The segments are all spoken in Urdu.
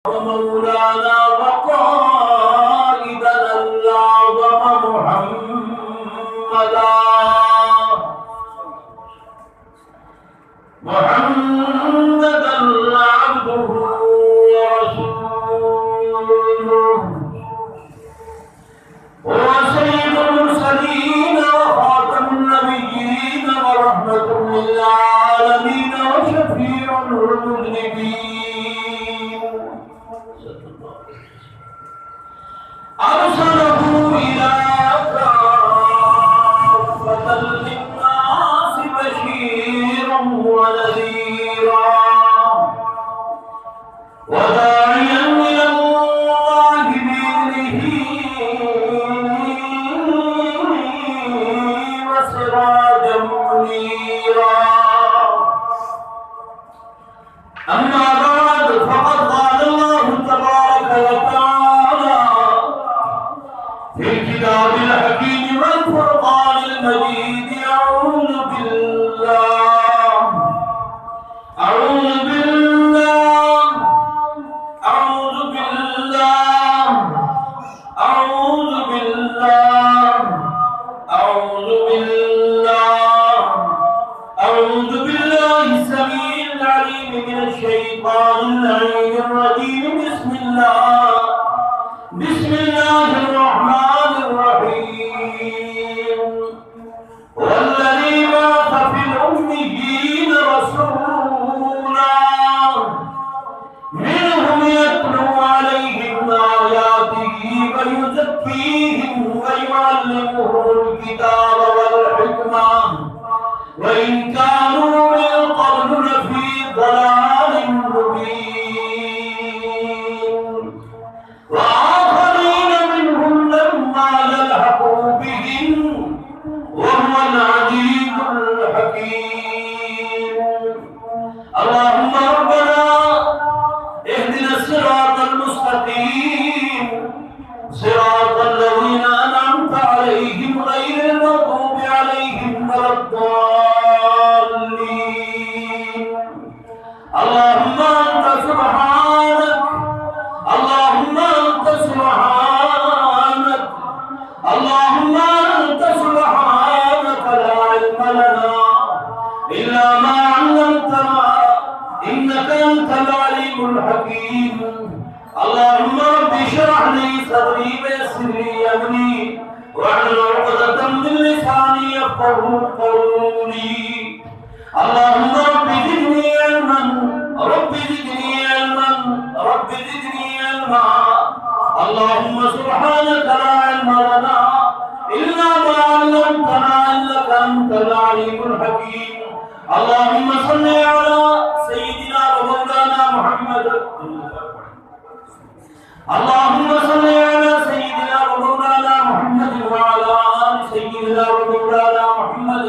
ومولانا وقائدنا الأعظم محمدا عبده ورسوله وسيد المرسلين وخاتم النبيين ورحمة للعالمين وشفيع المذنبين أرسله إلى كافة للناس بشيرا ونذيرا وداعيا إلى الله بإذنه وسراجا منيرا أما بعد فقد قال الله تبارك وتعالى في الكتاب الحكيم والفرقان المجيد أعوذ بالله السميع العليم من الشيطان اللعين الرجيم بسم الله الرحمن الرحيم والذي بعث في الأميين رسولا منهم يتلو عليهم آياته ويزكيهم ويعلمهم الكتاب والحكمة وإن كانوا من قبل لفي ضلال مبين وآخرين منهم لما يلحقوا بهم وهو العزيز الحكيم اللهم ربنا اهدنا الصراط المستقيم صراط الذين أنعمت عليهم غير المغضوب عليهم ولا الضالين اللهم أنت سبحانك اللهم أنت سبحانك اللهم أنت سبحانك لا علم لنا إلا ما علمتنا إنك أنت العليم الحكيم اللهم رب اشرح لي صدري ويسر لي أمري واحلل عقدة من لساني يفقهوا قولي اللهم رب زدني علما رب زدني علما رب زدني علما اللهم سبحانك لا علم لنا إلا ما علمتنا إنك أنت العليم الحكيم اللهم صل على سيدنا ومولانا محمد اللهم صل على سيدنا ومولانا محمد وعلى آل سيدنا ومولانا محمد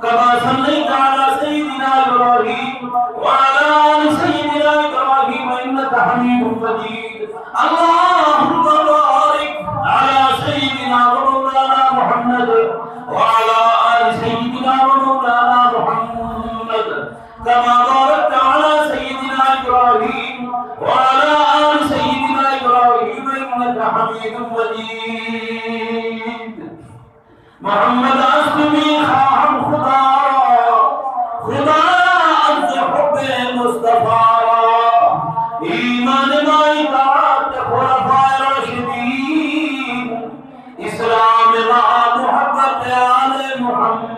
كما صليت على سيدنا إبراهيم وعلى آل سيدنا إبراهيم إنك حميد مجيد اللهم بارك على سيدنا ومولانا محمد وعلى آل سيدنا ومولانا محمد كما باركت على سيدنا إبراهيم وعلى آل سيدنا إبراهيم إنك حميد مجيد محمد أسلمي خواہم خدا از حب مصطفیٰ ایمان ما اطاعت خلفاء راشدین اسلام ما محبت آل محمد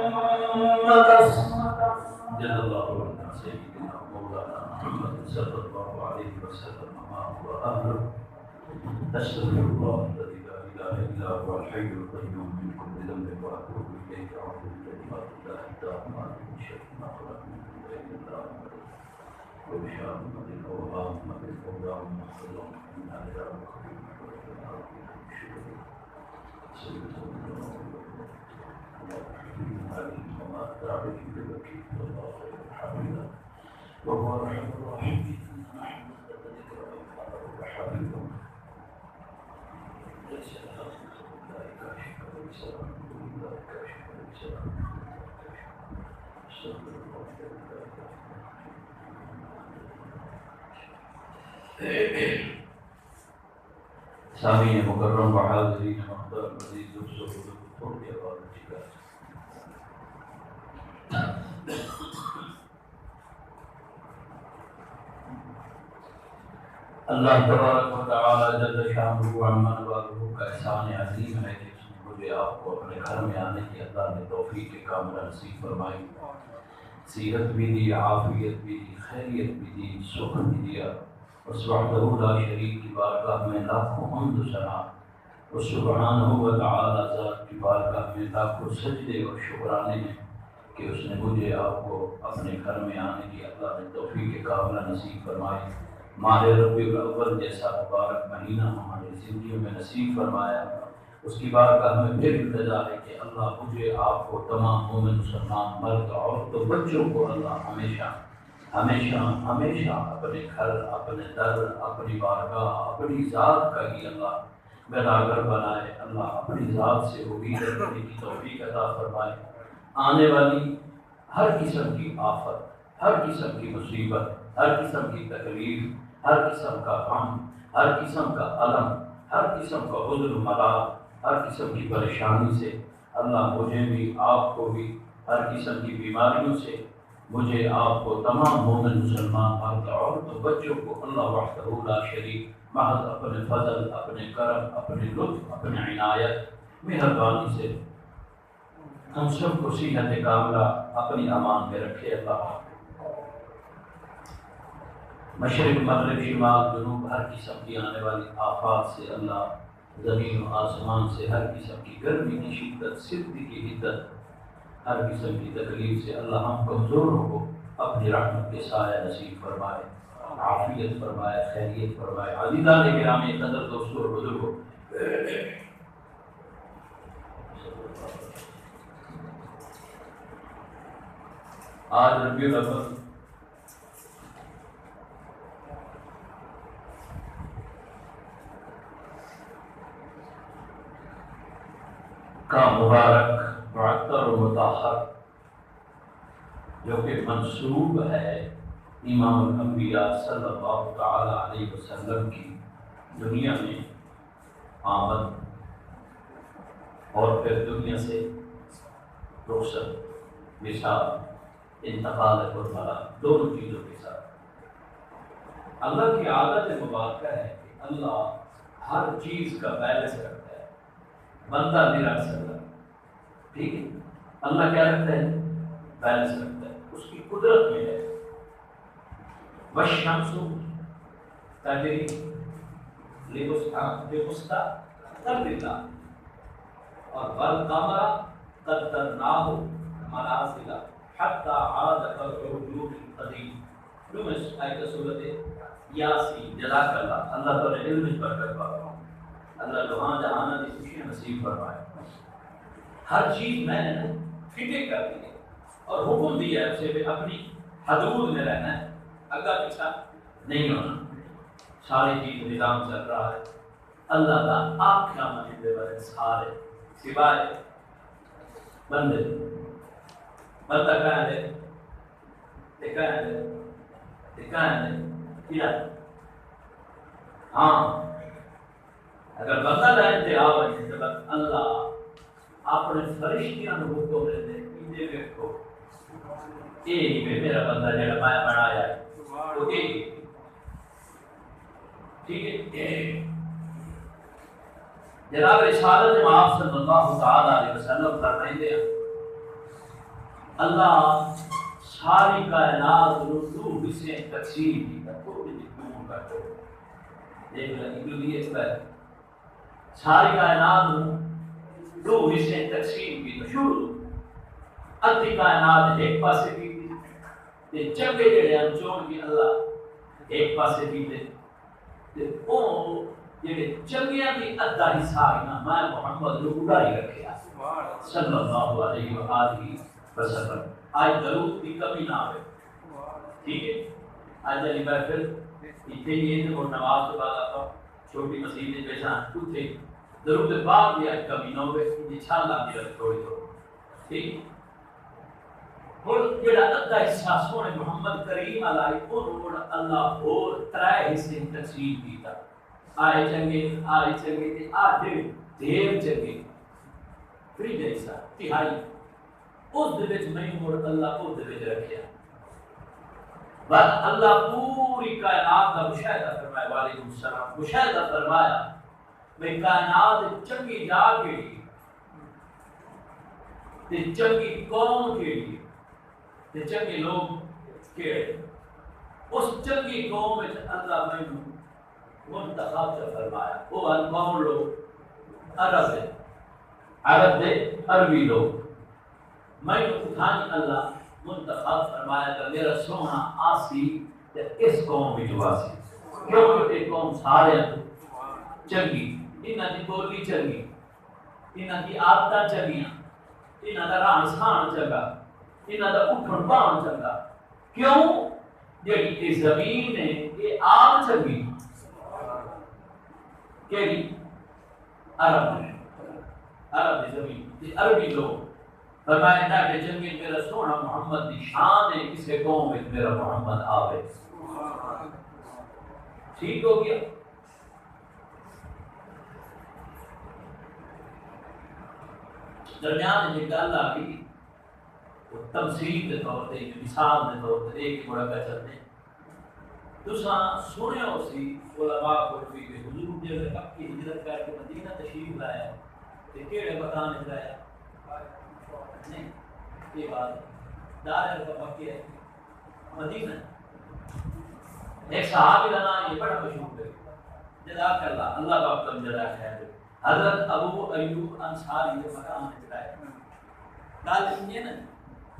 جل اللہ عنہ سیدنا مولانا محمد صلی اللہ علیہ وسلم ما هو أهله أستغفر الله الذي لا إله إلا هو الحي القيوم من كل ذنب وأتوب إليه أعوذ بكلمات الله التامات من شر ما خلق من غير الله وبشامة الأوهام بالأوهام محصلا من أهل الخير والأرض والشرور سيد الله عليه وما تعرف ببكي والله خير الحاملة وهو أرحم الراحمين نحن ذكر وحبيبه ليس لها لا كاشف ليس لا كاشف ليس استغفر الله لا إله إلا الله سامعین مکرم و حاضرین محترم عزیز و بزرگ تھوڑی آواز اچھی کر اللہ تبارک و تعالی جل شانہ و عما والہ کا احسان عظیم ہے کہ اس نے مجھے آپ کو اپنے گھر میں آنے کی اللہ نے توفیق کاملہ نصیب فرمائی، صحت بھی دی، عافیت بھی دی، خیریت بھی دی، سکھ بھی دیا۔ اس وحدہ لا شریک کی بارگاہ میں لاکھوں حمد و ثنا، اس سبحانہ و تعالی ذات کی بارگاہ میں لاکھوں سجدے اور شکرانے ہیں کہ اس نے مجھے آپ کو اپنے گھر میں آنے کی اللہ نے توفیق کاملہ نصیب فرمائی۔ ماہ ربیع الاول جیسا مبارک مہینہ ہماری زندگیوں میں نصیب فرمایا، اس کی بارگاہ میں پھر التجا ہے کہ اللہ مجھے آپ کو تمام مومن مسلمان مرد عورت و بچوں کو اللہ ہمیشہ ہمیشہ ہمیشہ اپنے گھر، اپنے در، اپنی بارگاہ، اپنی ذات کا ہی اللہ بلاگر بنائے۔ اللہ اپنی ذات سے امید رکھنے کی توفیق عطا فرمائے۔ آنے والی ہر قسم کی آفت، ہر قسم کی مصیبت، ہر قسم کی تکلیف، ہر قسم کا غم، ہر قسم کا الم، ہر قسم کا حزن و ملال، ہر قسم کی پریشانی سے اللہ مجھے بھی آپ کو بھی، ہر قسم کی بیماریوں سے مجھے آپ کو تمام مومن مسلمان مرد عورت و بچوں کو اللہ وحدہ لا شریک محض اپنے فضل، اپنے کرم، اپنے لطف، اپنے عنایت مہربانی سے ہم سب کو صحت کاملہ اپنی امان میں رکھے۔ اللہ مشرق مغرب شمال جنوب ہر قسم کی آنے والی آفات سے اللہ، زمین و آسمان سے ہر قسم کی گرمی کی شدت، سردی کی حدت، ہر قسم کی تکلیف سے اللہ ہم کمزوروں کو اپنی رحمت کے سایہ نصیب فرمائے، عافیت فرمائے، خیریت فرمائے۔ عزیزان گرامی قدر دوستوں اور بزرگوں، آج ربیع الاول کا مبارک معطر و مطہر جو کہ منسوب ہے امام الانبیاء صلی اللہ تعالی علیہ وسلم کی دنیا میں آمد اور پھر دنیا سے رخصت، وصال، انتقال قربلا، دونوں چیزوں کے ساتھ اللہ کی عادت مبارکہ ہے کہ اللہ ہر چیز کا بیلنس رکھتا ہے، بندہ نہیں رکھ سکتا، ٹھیک ہے؟ اللہ کیا رکھتا ہے؟ بیلنس رکھتا ہے، اس کی قدرت میں ہے۔ والشمس تجری لمستقر لها اور والقمر قدرناه منازل حتى عاد كالعرجون القديم۔ لمس آیت سورت یاسین۔ جزاک اللہ، اللہ تعالی علم میں برکت فرمائے، اللہ جہاں جہاں کی خوشیاں نصیب فرمائے۔ ہر چیز میں نے فٹنگ کر دی ہے اور حکم دیا ہے اسے اپنی حدود میں رہنا ہے، اگا پیچھا نہیں ہونا، ساری چیز نظام چل رہا ہے۔ اللہ کا آپ کیا مانتے بڑے سارے سوائے بندے، بندہ کہاں ہے؟ کیا ہاں اگر بندہ رہتے آوے تو اللہ اپنے فرشتیاں نو حکم دے کہ دیکھو یہ میرا بندہ جڑا میں بنایا ہے وہ یہ ٹھیک ہے۔ جناب رسالت آپ صلی اللہ تعالی علیہ وسلم کر رہے ہیں اللہ ساری کائنات نو دو حصے تقسیم کیتا، تھوڑی جی کیوں کرتے دیکھ لیں جو یہ ہے ساری کائنات نو دو حصے تقسیم کیتا، شروع ادھی کائنات ایک پاسے کی تے چنگے جڑے ہیں چون کی اللہ ایک پاسے کیتے تے او جڑے چنگیاں دی ادھا حصہ ہے میں محمد نو اڑائی رکھیا صلی اللہ علیہ وآلہ وسلم۔ آج درود کی کمی نہ آئے، ٹھیک ہے؟ آج علی محفل اتنے ہی ہے اور نماز کے بعد آتا چھوٹی مسجد میں پیشہ اتنے درود پاک بھی آج کمی نہ ہوئے، انشاءاللہ کی رکھ تھوڑی تو ٹھیک۔ اور جڑا ادھا حصہ سونے محمد کریم علیہ اور اللہ اور ترائے حصے تقسیم کیتا آئے چنگے تے آ دیر چنگے پھر جیسا تہائی اس دے وچ میں مڑ اللہ اس دے وچ رکھیا بس اللہ پوری کائنات کا مشاہدہ فرمایا وعلیکم السلام مشاہدہ فرمایا میں کائنات چنگی جا کے تے چنگی قوم کے لیے تے چنگے لوگ کے اس چنگی قوم میں اللہ میں منتخب سے فرمایا وہ کون لوگ عرب دے عربی لوگ میں اٹھانی اللہ منتخب فرمایا کہ میرا سونا آسی تے اس قوم بھی جواسی کیونکہ یہ قوم سارے چنگی انہاں دی بولی چنگی انہاں دی عادتاں چنگیاں انہاں دا رہن سہن چنگا انہاں دا اٹھن بہن چنگا کیوں جڑی یہ زمین ہے یہ آپ چنگی کیڑی عرب دی زمین یہ عربی لوگ فرمایا تھا کہ چنگی میرا سونا محمد دی شان ہے کسی قوم میں میرا محمد آوے ٹھیک ہو گیا درمیان میں گل آ گئی تمثیل کے طور پہ مثال کے طور پہ ایک بڑا پہ چلتے تساں سنے ہو سی علماء کو بھی کہ حضور جب مکہ کی ہجرت کر کے مدینہ تشریف لایا تے کیڑے مکان وچ لایا نہیں یہ بات دار کا مکہ ہے مدینہ ایک صحابی کا نام یہ بڑا مشہور ہے جزاک اللہ اللہ کا کرم جزا خیر حضرت ابو ایوب انصاری کے مقام میں لایا گل یہ نا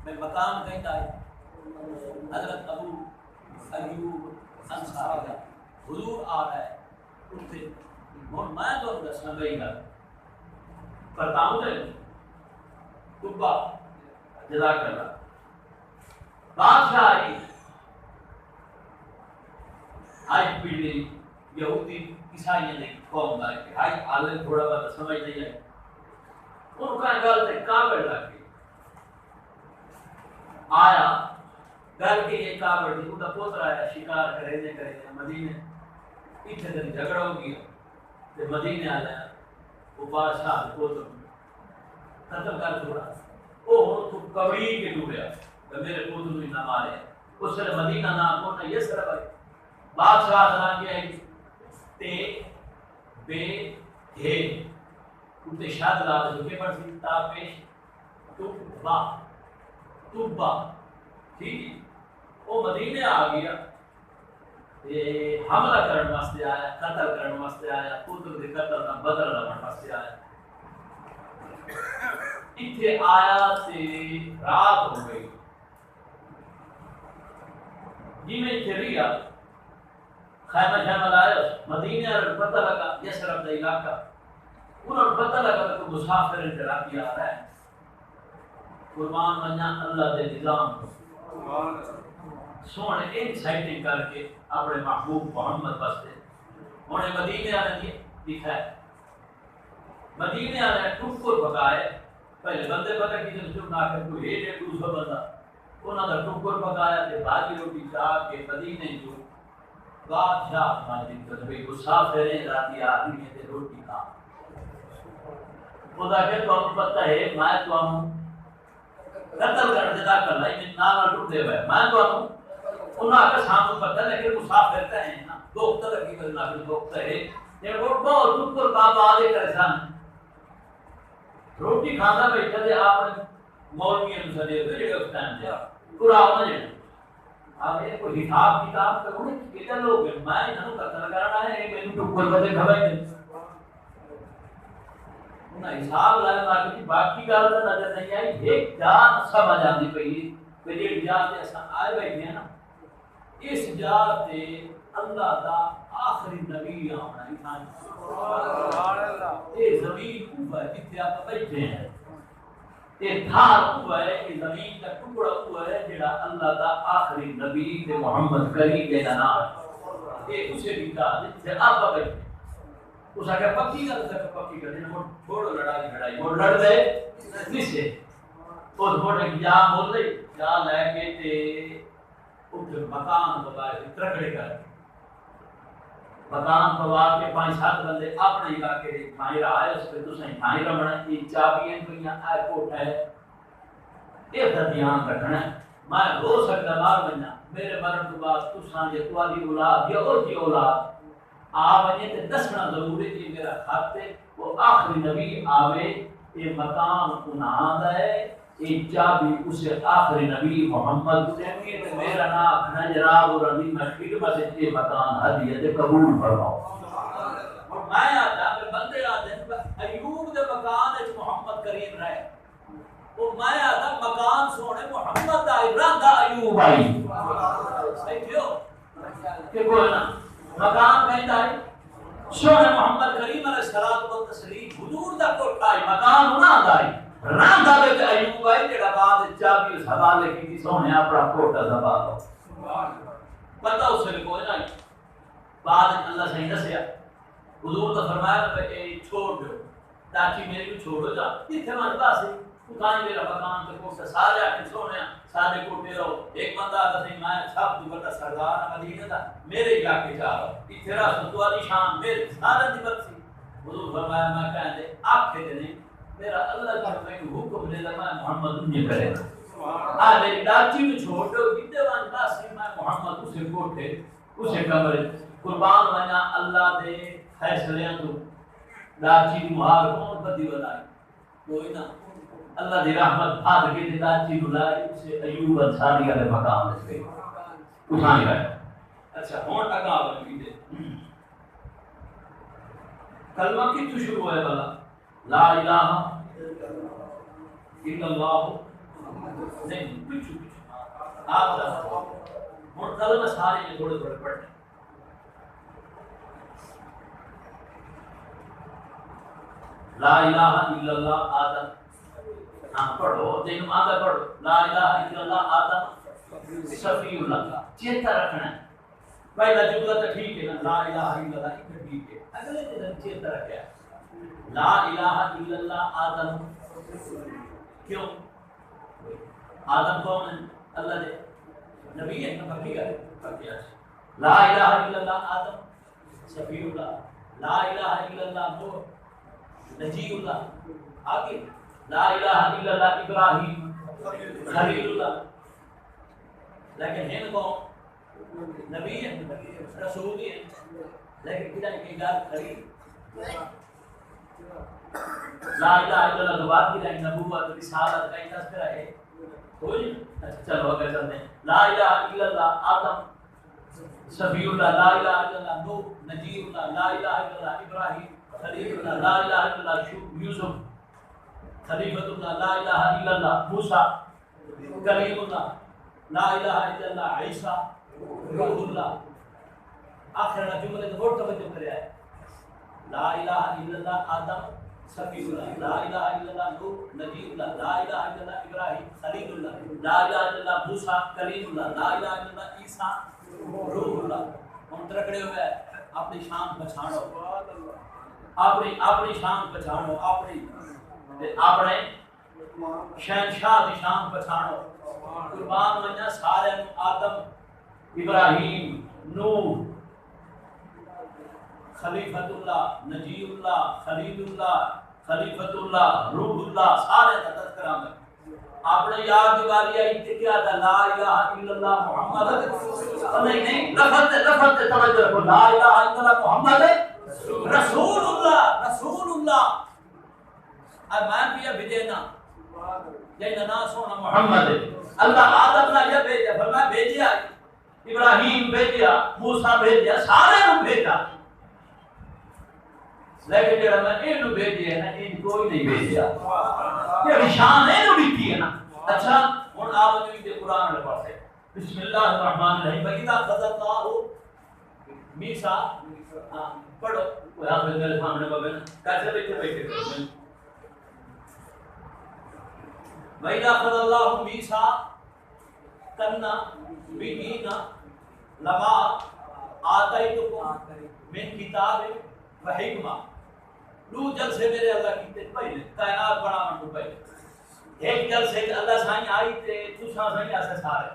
میں مقام کہتا ہے حضرت ابو ایوب انصاری کا حضور آ رہا ہے اس سے میں تو دسنا گئی گل بتاؤں گا کبا جزاک اللہ بادشاہ آئی آج پیڑھی یہودی عیسائی نے قوم دا کہ آج عالم تھوڑا بہت سمجھ نہیں آئی ان کا گل تے کعبہ لگ گئی آیا گل کے یہ کعبہ دی اوندا پوتر آیا شکار کرے مدینے اتنے دن جھگڑا ہو گیا تے مدینے آیا وہ بادشاہ پوتر قتل کر چھوڑا وہ تو کبھی کے ڈوبیا کہ میرے پوتر نے نہ مارے اس نے مدینہ نام کو نہ یسرب ہے بادشاہ نام کیا ہے تے بے ہے انتے شاد لا دے کے پر تا پیش توبہ ٹھیک وہ مدینے آ گیا تے حملہ کرنے واسطے آیا قتل کرنے واسطے آیا پوتر دے قتل دا بدلہ لینے واسطے آیا اتنے آیا تے رات ہو گئی جی میں چلیا خیمہ شیمہ لایا مدینہ پتہ لگا یسرب دا علاقہ انہوں نے پتہ لگا کہ مسافر انتراکی آ رہا ہے قربان منیا اللہ دے نظام سونے ایک سائٹنگ کر کے اپنے محبوب محمد بستے انہیں مدینہ آنے دکھا ہے مدینہ آنے ٹکر پکائے پہلے بندے پتہ کی جب نہ کر کوئی ایک دوسرا بندہ انہوں نے ٹکر پکایا تے بھاجی روٹی چاہ کے مدینے جو بادشاہ ماجد کر بھی مسافر راتی آ رہی ہے تے روٹی کھا خدا کے تو ہم پتہ ہے میں تو ہم قتل کر دیتا کر لائی میں نانا ٹوٹ دے ہوئے میں تو ہم انہاں کا سامنے پتہ لیکن مسافر کا ہے نا دو اختر کی کرنا پھر دو اختر ہے یہ روٹ بہت ٹکر بابا آدھے کرسان روٹی کھانا بیٹھا دے آپ نے مولوی انسا دے دے جگہ اس ٹائم دے قرآن نے آپ یہ کوئی حساب کتاب کرو نے کتنے لوگ ہیں میں انہوں قتل کرنا ہے میں انہوں ٹکر بدے کھوائی دے انہاں حساب لائے مارکے کی باقی گال دا نظر نہیں آئی ایک جان سمجھ آندی پئی کہ یہ جان تے اساں آئے بیٹھے ہیں نا اس جان تے اللہ دا آخری نبی آنا انسان سبحان اللہ یہ زمین اوپر جتنے آپ بیٹھے ہیں یہ دھار ہوا ہے یہ زمین کا ٹکڑا ہوا ہے جڑا اللہ دا آخری نبی تے محمد کریم دے نام یہ اسے بھی کہا جتنے آپ بیٹھے اس آگے پکی گل سے پکی گل نے چھوڑو لڑائی وہ لڑ دے نیچے اور بوڑے کی جا بول دے جا لے کے تے اٹھ مکان بغیر ترکڑے کر مکان پوا کے 5-7 بندے اپنے علاقے دے ٹھائی رہا ہے اس پہ تو صحیح ٹھائی رہنا یہ چابیاں کوئی آئے کوٹ ہے یہ دھیان رکھنا ہے میں ہو سکتا مار بننا میرے مرن تو بعد تساں جے تواڈی اولاد یا اور کی اولاد آ بنے تے دسنا ضروری ہے کہ میرا خط ہے وہ آخری نبی آوے یہ مقام انہاں دا ہے یہ چابی اسے آخری نبی محمد نے میرا نام نجراب اور عظیم خدمت یہ مکان ہدیت قبول فرماؤ اور میں آتا کہ بندے آتے ایوب دے مکان وچ محمد کریم رہے اور میں آتا مکان سونے محمد دا ارادہ ایوب آئی صحیح کیوں کہ کوئی نہ مکان کہتا ہے سونے محمد کریم علیہ الصلوۃ والتسلیم حضور دا کوٹھا ہے مکان انہاں دا ہے رنگ آوے کہ ایوب آئی جڑا بعد چابی اس حوالے کی سونے اپنا کوٹا سنبھالو پتہ اس سے کوئی نہیں بعد اللہ صحیح دسیا حضور نے فرمایا کہ چھوڑ دو تاکہ میری کو چھوڑو جا اتنے من پاس تو کہیں میرا مکان تے کوٹا سارے آ کے سونے سارے کوٹے رہو ایک بندہ آتا سی میں سب تو بڑا سردار مدینے دا میرے علاقے جا رہا اتنے راہ تو والی شان میرے سارے دی بخشی حضور فرمایا میں کہہ دے آپ کے نہیں میرا اللہ کا میں حکم دے میں محمد نے کرے آ میری ڈاچی میں چھوڑ دو جتنے وان پاس میں محمد اسے کوٹے اسے کمرے قربان بنا اللہ دے فیصلے تو ڈاچی مہار کون بدی بنائی کوئی نہ اللہ دی رحمت بھاگ کے ڈاچی بلائی اسے ایوب انصاری والے مقام سے اٹھائی گئے اچھا ہون اگا بن دے کلمہ کی تو شروع ہے بلا لا الہ الا اللہ نہیں پچھو آپ ہوں کلمہ سارے یہ تھوڑے تھوڑے پڑھنے لا الہ الا اللہ آدم ہاں پڑھو دین آگے پڑھو لا الہ الا اللہ آدم شفیع اللہ چیتا رکھنا ہے پہلا جملہ تو ٹھیک ہے نا لا الہ الا اللہ ایک ٹھیک ہے اگلے دن چیتا رکھا لا الہ الا اللہ آدم کیوں آدم کون ہے اللہ دے نبی ہے نا بقی ہے لا الہ الا اللہ آدم شفیع اللہ لا الہ الا اللہ نوح نجی اللہ آگے لا الہ الا اللہ ابراہیم خلیل اللہ لیکن ہن کو نبی ہے رسول ہے لیکن کدھر کی گال خلیل لا الہ الا اللہ تو بات کی رہی نبوت رسالت کا تذکرہ ہے کوئی چلو اگر چلتے ہیں لا الہ الا اللہ آدم شفیع اللہ لا الہ الا اللہ نوح نجی اللہ لا الہ الا اللہ ابراہیم خلیل اللہ لا الہ الا اللہ یوسف خلیفۃ اللہ لا الہ الا اللہ موسیٰ کلیم اللہ لا الہ الا اللہ عیسیٰ روح اللہ آخر جملے تو بہت توجہ کرے آئے لا الہ الا اللہ آدم شفیع اللہ لا الہ الا اللہ نوح نبی اللہ لا الہ الا اللہ ابراہیم خلیل اللہ لا الہ الا اللہ موسیٰ کلیم اللہ لا الہ الا اللہ عیسیٰ روح اللہ ہم ترکڑے ہوئے اپنی شان پہچانو اپنی شان پہچانو اپنے شہنشاہ کی شان پہچانو قربان بننا سارے آدم ابراہیم نوح خلیفۃ اللہ نجی اللہ خلیل اللہ خلیفۃ اللہ روح اللہ سارے کا تذکرہ میں اپنے یاد دیواری آئی تھی کیا تھا لا الہ الا اللہ محمد نہیں لفظ توجہ رکھو لا الہ الا اللہ محمد رسول اللہ اب میں بھی بھیجنا جینا نا سونا محمد اللہ آدم نے یہ بھیجا فرمایا بھیجیا ابراہیم بھیجیا موسیٰ بھیجیا سارے کو بھیجا لیکن جڑا میں اینو بھیجیا نا ان کوئی نہیں بھیجیا یہ شان ہے نو لکھی ہے نا اچھا ہن آپ جو قرآن والے پاس ہے بسم اللہ الرحمن الرحیم فإذا قضى الله میثاق پڑھو کوئی آپ میرے سامنے بابے کیسے بیٹھے وَإِذَا أَخَذَ اللَّهُ مِيثَاقًا نَبِيِّينَ لَمَا آتَيْتُكُم مِّن كِتَابٍ وَحِكْمَةٍ دو جلسے میرے اللہ کیتے پہلے کائنات بناون تو پہلے ایک جلسے اللہ سائیں آئی تے تساں سائیں اسے سارے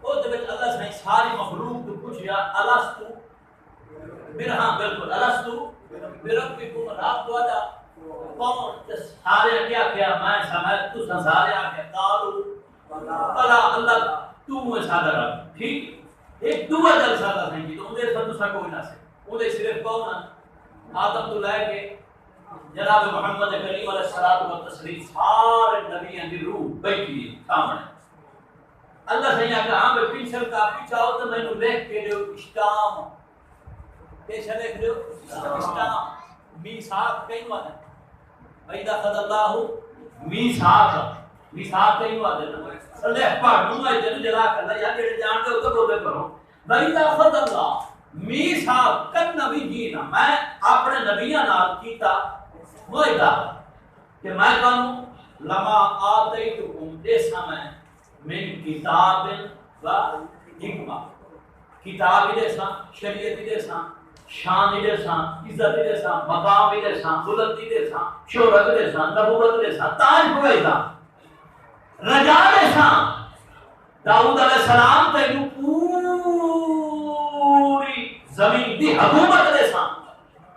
او دے وچ اللہ سائیں ساری مخلوق تو پوچھیا الستو میرا ہاں بالکل الستو بربکم رب تو ادا کون سارے کیا کیا میں سمجھ تو سارے آ کے قالو بلا اللہ تو ہے سادہ رب ٹھیک ایک دعا جلسہ تھا نہیں تو اندر سب دوسرا کوئی نہ سے اندر صرف کون آدم تو لے کے جناب محمد کریم علیہ الصلوۃ والتسلیم سارے نبیوں دی روح بیٹھی سامنے اللہ سے یہ کہا میں پیچھے کا پیچھاؤ تو میں نے لکھ کے جو اشتام کیسے لکھ دو اشتام میثاق کہیں ہوا ہے وَإِذَا أَخَذَ اللَّهُ مِيثَاقَ میثاق کہیں ہوا ہے اللہ پاک نو ہے جن جلا کر یا جڑے جان دے تو بولے کرو وَإِذَا أَخَذَ اللَّهُ مِيثَاقَ النَّبِيِّينَ میں اپنے نبیوں نال کیتا وعدہ کہ میں کہوں لما آتیتکم دیسا میں من کتاب و حکمہ کتاب دیسا شریعت دیسا شان دیسا عزت دیسا مقام دیسا بلندی دیسا شہرت دیسا نبوت دیسا تاج ہوئیتا رجا دیسا داؤد علیہ السلام تینو پوری زمین دی حکومت دیسا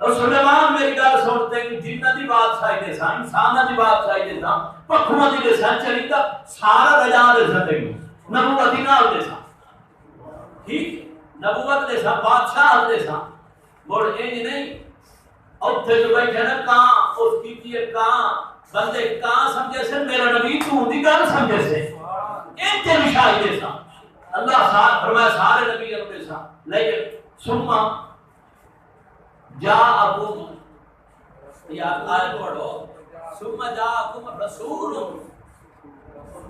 اور سلیمان میری گل سنتے ہیں جنہ دی بادشاہی دیسا انسانہ دی بادشاہی دیسا پکھوں دی دیسا چلیتا سارا رجا دیسا تینو نبوت نال دیسا ٹھیک نبوت دیسا بادشاہ دیسا بڑھ اینج نہیں اوتھے جو بیٹھے نا کہاں اس کی تیئے کہاں بندے کہاں سمجھے سے میرا نبی تو دی گل سمجھے سے اینتے نشاہی دیسا اللہ فرمایا سارے نبی دیسا لیکن سنما جاءکم یا آیت پڑھو ثم جاءکم رسول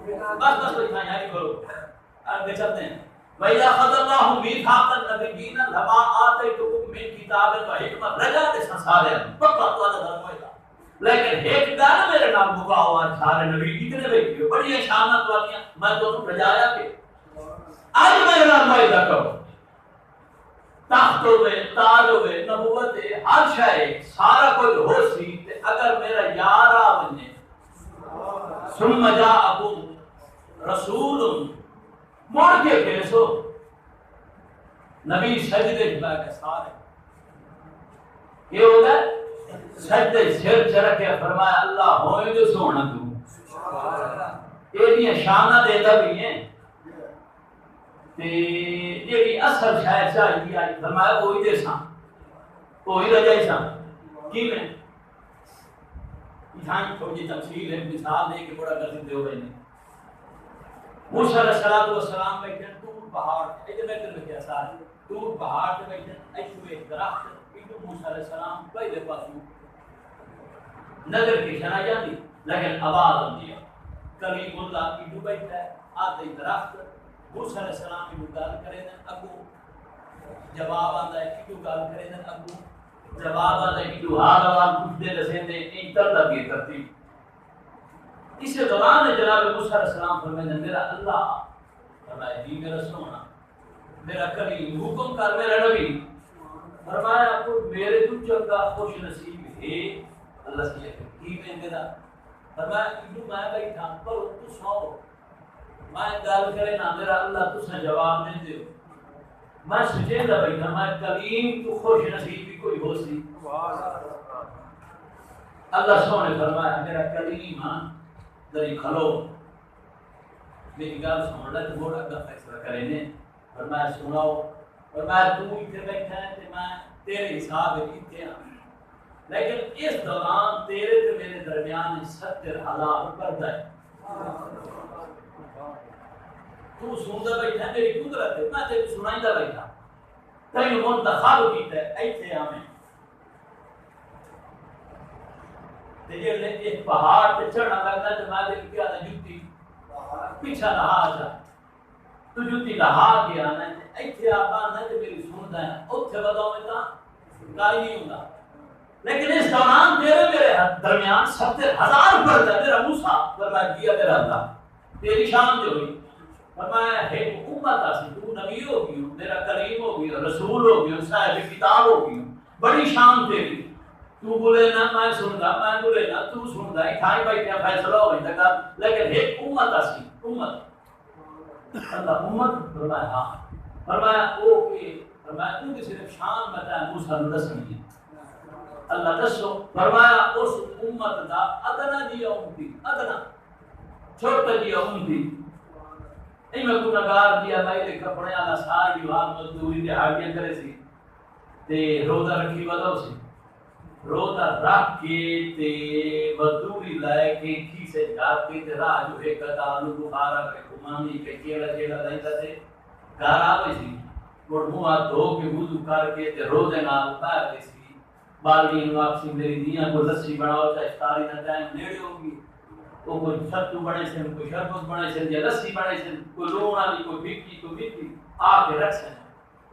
بس کوئی تھا یہاں کرو آگے چلتے ہیں وَإِذَا أَخَذَ اللَّهُ مِيثَاقَ النَّبِيِّينَ لَمَا آتَيْتُكُم مِّن كِتَابٍ وَحِكْمَةٍ رجا دے سارے پکا تو اللہ درم ہوئے گا لیکن ایک گل میرے نام مکا ہوا سارے نبی کتنے بیٹھے بڑی شانت والیاں میں تو رجایا کہ آج میرے نام وعدہ کرو تخت ہوئے تاج ہوئے نبوت ہر شے سارا کچھ ہو سی تے اگر میرا یار آ بنے ثم جاءکم رسول مڑ کے پیسو نبی سجدے جھلا کے سارے یہ ہو گئے سجدے سر چرک کے فرمایا اللہ ہوئے جو سونا تو یہ بھی شانہ دے دا بھی ہیں تے یہ بھی اصل شاید چاہیے آئی فرمایا وہی دے ساں وہی رجائی ساں کی میں یہاں تھوڑی تفصیل ہے مثال دے کے بڑا کر دے ہو گئے موسیٰ علیہ السلام بیٹھے تور پہاڑ ایک میں کر کیا سارے تور پہاڑ سے بیٹھے ایسو ایک درخت ایک موسیٰ علیہ السلام پہلے پاسو نظر کی شنہ جاتی لیکن آواز دیا کلیم اللہ کی جو بیٹھا ہے آتے درخت موسیٰ علیہ السلام کی جو گال کرے دیں اگو جواب آتا ہے کی جو گال کرے دیں اگو جواب آتا ہے کی جو حال آوان کچھ دے رسے دیں ایک تردہ کی ترتیب اس دوران جناب موسیٰ علیہ السلام فرمائے میرا اللہ فرمائے جی میرا سونا میرا کلیم حکم کر میرا نبی فرمایا آپ کو میرے تو چنگا خوش نصیب ہے اللہ سے کی میں میرا فرمایا جو میں بیٹھا پر تو سو میں گل کرے نا میرا اللہ تو سے جواب نہیں دے میں سجے دا بیٹھا میں کلیم تو خوش نصیب بھی کوئی ہو سی اللہ سونے فرمایا میرا کلیم ہاں ذری کھلو میری گل سن لے تو بڑا کا فیصلہ کریں نے فرمایا سناؤ فرمایا تو اتنے بیٹھا ہے تے میں تیرے حساب اتنے ہاں لیکن اس دوران تیرے تے میرے درمیان 70,000 پردہ ہے تو سندا بیٹھا میری قدرت ہے میں تے سنائندا بیٹھا تینوں منتخب کیتا ہے ایتھے ہمیں تے ایک پہاڑ تے چڑھنا لگتا ہے میں دیکھ کے آنا جوتی پیچھا لہا جا تو جوتی لہا کے آنا ہے ایتھے آپ آنا ہے میری سندا ہے اتھے بداؤ میں تا گائی نہیں ہوتا لیکن اس دوران تیرے میرے درمیان 70,000 پردہ ہے میرا موسیٰ فرمایا کیا میرا اللہ تیری شان جو ہوئی فرمایا ایک امت آسی تو نبی ہو گئی میرا کریم ہو گئی رسول ہو گئی صاحب کتاب ہو گئی بڑی شان تیری تو بولے نا میں سندا میں بولے نا تو سندا اٹھائی بیٹھے فیصلہ ہو گئی تھا لیکن ایک امت آسی امت اللہ امت فرمایا ہاں فرمایا او کہ فرمایا تو صرف شان بتایا موسیٰ نے دسنی اللہ دسو فرمایا اس امت دا ادنا جی امتی ادنا چھوٹا جی امتی میں گناہگار دیا میرے کپڑے والا ساری دیوار مزدوری دہاڑیاں کرے سی تے روزہ رکھی بدو سی روزہ رکھ کے تے مزدوری لائے کے کھیسے جا کے تے راہ جو ہے کتا آلو بخارا پہ گھمانی پہ کیلا کیلا لائتا تے گھر آوے سی اور منہ ہاتھ دھو کے وضو کر کے تے روزے نال اتار سی بالغین واپسی میری دیاں کو لسی بناؤ چاہے افطاری نہ ٹائم نیڑے ہوگی تو کوئی ستو بنے سے کوئی شربت بنے سے یا لسی بنے سے کوئی لون والی کوئی بھکی کوئی بھکی آ کے رکھ سے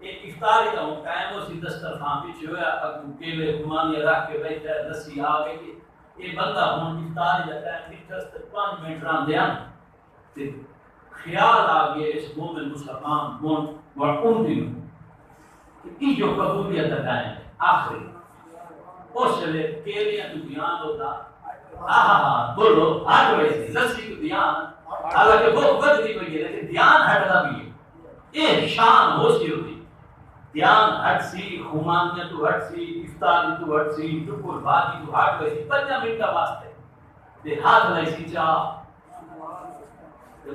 ایک افطاری کا ٹائم اسی دسترخوان پیچھے ہوا اگو کیلے گمانیاں رکھ کے بیٹھا ہے لسی آ گئی یہ بندہ ہوں افطاری کا ٹائم ٹھیک 5 منٹ ران دیا خیال آ گیا اس مومن مسلمان مون اور دن کہ جو قبولیت کا ٹائم ہے آخری اس لئے کیلیاں تو دھیان ہوتا بولو ہاتھ ویسے لسی کو دھیان حالانکہ وہ بدلی کو یہ لیکن دھیان ہٹتا بھی ہے ایک شان ہو سی ہوتی دھیان ہٹ سی خمانیاں تو ہٹ سی افطاری تو ہٹ سی ٹکر بھاگی تو ہٹ ویسی 5 منٹ کا واسطے دے ہاتھ ویسی چاہ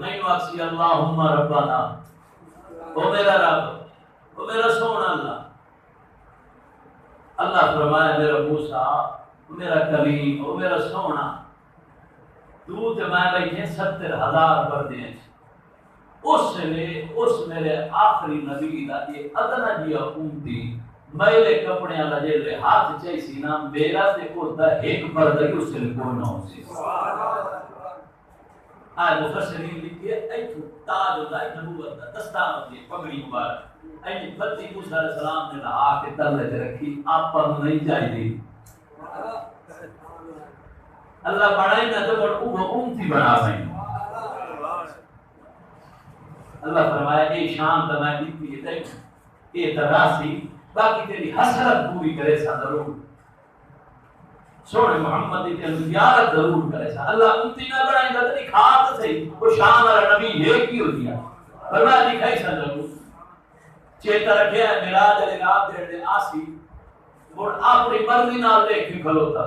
میں واقسی اللہم ربنا او میرا رب او میرا سونا اللہ اللہ فرمایا میرا موسیٰ میرا کلیم او میرا سونا تو تے میں بیٹھے 70,000 بردے ہیں اس میرے آخری نبی دا یہ ادنا جیا امتی میرے کپڑے اللہ جیلے ہاتھ چاہی سی نا میرا تے کو دا ایک بردہ کی اس سے کوئی نہ ہو سی آئے مفسرین لکھئے ایتو تاج ہوتا ہے نبوت دا دستان ہوتی ہے پگڑی مبارک ایتو بھتی موسیٰ علیہ السلام نے لہا کے تلے تے رکھی آپ پر نہیں جائی دی اللہ بڑھائی نہ تو بڑھ امتی بنا بھائی اللہ فرمایا اے شان تمہیں دیتی ہے دیکھ اے تراسی باقی تیری حسرت پوری کرے سا ضرور سوڑے محمد کے زیارت ضرور کرے سا اللہ امتی نہ بڑھائی نہ تیری کھات سے وہ شان والا نبی ایک ہی ہو دیا فرمایا دکھائی سا ضرور چیتا رکھیا ہے میراد علیہ آپ دیر دے آسی اور اپنی مرضی نال دیکھ کے کھلوتا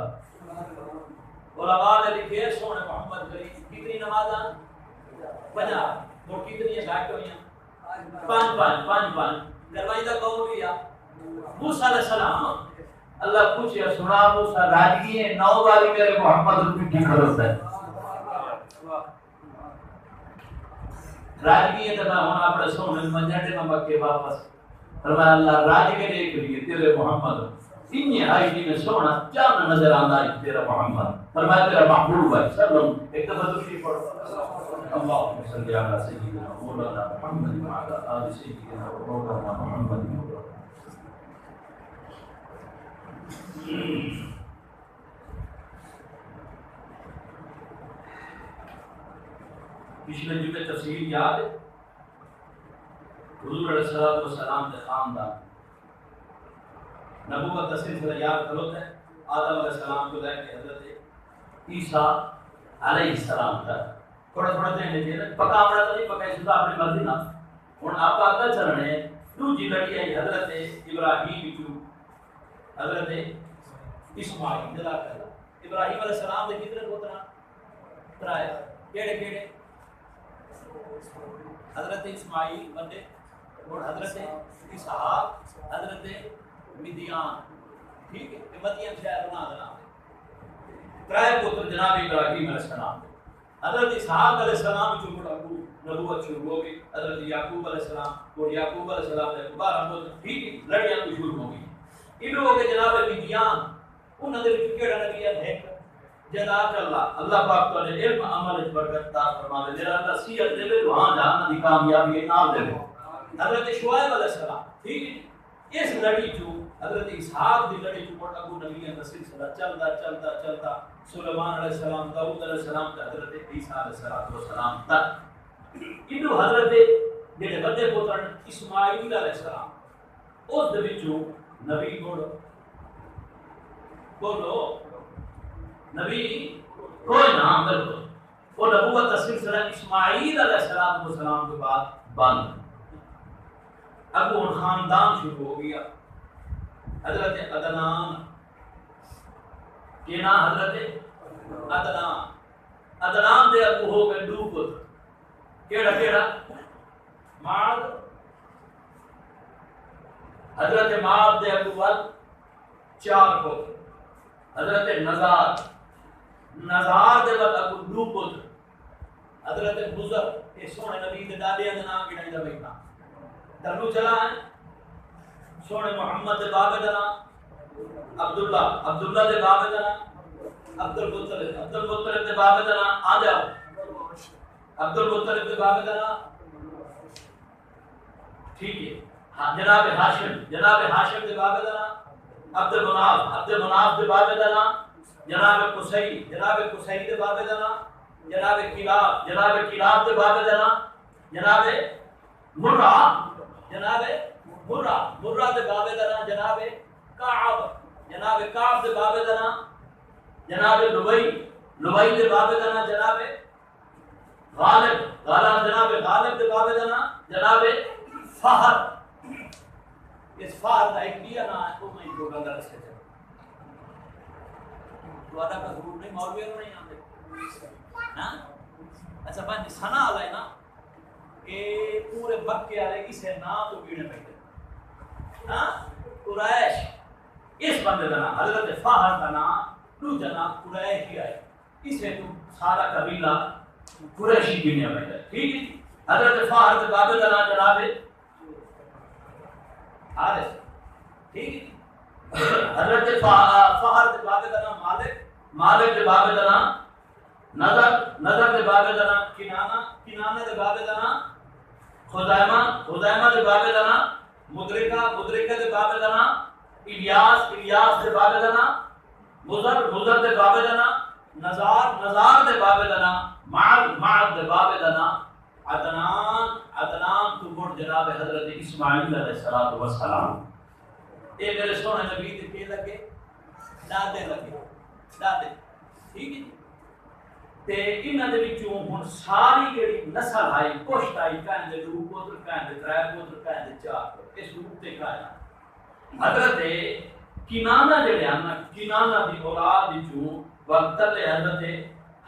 علماء نے لکھے سونے محمد کریم کتنی نمازاں 50 اور کتنی گھاٹ ہوئی ہیں 5 دروائی دا قوم لیا موسیٰ علیہ السلام اللہ پوچھے سنا موسیٰ راجگی ہے 9 باری میرے محمد روپی کی خلص ہے راجگی ہے تو میں ہونا اپنے سونے منجھٹے میں مکے واپس فرمایا اللہ راجگی دیکھ لیے تیرے محمد انہی آئی جی میں سونا چاند نظر آنا ہے تیرا محمد فرمایا تیرا محبوب ہے سلام ایک دفعہ دوسری پڑھو اللہم صلی علی سیدنا مولانا محمد وعلی آل سیدنا مولانا محمد پچھلے جمعے تفصیل یاد ہے حضور علیہ السلام کے خاندان نبوت کا سلسلہ یاد کرو ہے آدم علیہ السلام کو لے کے حضرت عیسیٰ علیہ السلام تھا تھوڑا تھوڑا دین لیجیے پکا بڑا تو نہیں پکا اس کا اپنی مرضی نہ ہوں آپ آگے چلنے دوسری لڑکی ہے حضرت ابراہیم کی حضرت اسماعیل جلا کر ابراہیم علیہ السلام نے کتنے پوترا ترایا کیڑے کیڑے حضرت اسماعیل بندے اور حضرت اسحاق حضرت مدیان ٹھیک ہے مدین شہر بنا دینا ترائے پتر جناب ابراہیم علیہ السلام حضرت اسحاق علیہ السلام جو بڑا نبوت شروع ہو گئی حضرت یعقوب علیہ السلام اور یعقوب علیہ السلام نے 12 پتر ٹھیک ہے لڑیاں تو شروع ہو گئی ان لوگوں کے جناب مدیان انہوں نے کیڑا نبی ہے جزاک اللہ اللہ پاک تو نے علم عمل وچ برکت عطا فرما دے جڑا اللہ سیرت دے لے وہاں جان دی کامیابی نال دے حضرت شعیب علیہ السلام ٹھیک ہے اس لڑی جو حضرت اسحاق دی لڑی جو بڑا ابو نبیوں کا سلسلہ چلتا سلیمان علیہ السلام داؤد علیہ السلام تے حضرت عیسیٰ علیہ السلام تک انو حضرت جڑے بڑے پوتر اسماعیل علیہ السلام اس دے وچوں نبی بولو نبی کوئی نام بالکل وہ نبوت کا سلسلہ اسماعیل علیہ السلام کے بعد بند ابو خاندان شروع ہو گیا. حضرت عدنان کے نام حضرت عدنان دے ابو ہو گئے 2 پتر. کیڑا معاذ. حضرت معاذ دے ابو ول 4 پتر. حضرت نزار دے ول ابو 2 پتر. حضرت بزر یہ سونے نبی دے دادے دا نام گنائی دا بیٹا تنو چلا ہے. سونے محمد دے بابے دا نام عبداللہ دے بابے دا نام عبدالمطلب دے بابے دا نام آ جاؤ عبدالمطلب دے بابے دا نام ٹھیک ہے. ہاں جناب ہاشم دے بابے دا نام عبدالمناف دے بابے دا نام جناب قصی دے بابے دا نام جناب کلاب دے بابے دا نام جناب مرہ دے بابے دا نام جناب کعب دے بابے دا نام جناب لبئی دے بابے دا نام جناب غالب دے بابے دا نام جناب فہد. اس فہد کا ایک دیا نام ہے تو میں جو گندہ رسے چلو دوارا کا ضرور نہیں مولوی نہیں آتے. اچھا بھائی سنا آلہ ہے نا کہ پورے مکے آلے کسے نام تو گیڑے پہتے قریش. اس بندے کا نام حضرت فہد کا نام تو جناب قریش ہی آئے. اسے تو سارا قبیلہ قریشی گیڑے پہتے. ٹھیک ہے. حضرت فہد کے بابے کا نام جناب حارث. ٹھیک ہے. حضرت فہد کے بابے کا نام مالک کے بابے کا نام نظر دے بابے دا نام کنانہ دے بابے دا نام خزیمہ دے بابے دا نام مدرکہ دے بابے دا نام الیاس دے بابے دا نام مزر دے بابے دا نام نزار دے بابے دا نام معد دے بابے دا نام عدنان تو مڑ جناب حضرت اسماعیل علیہ السلام. اے میرے سونے نبی دے کے لگے دادے. ٹھیک ہے. تے انہاں دے وچوں ہن ساری جڑی نسل آئی پشت آئی کہیں دے 2 پتر کہیں دے 3 پتر کہیں دے 4 پتر اس روپ تے کہنا حضرت کنانہ جڑے ہیں کنانہ دی اولاد وچوں وقت لے حضرت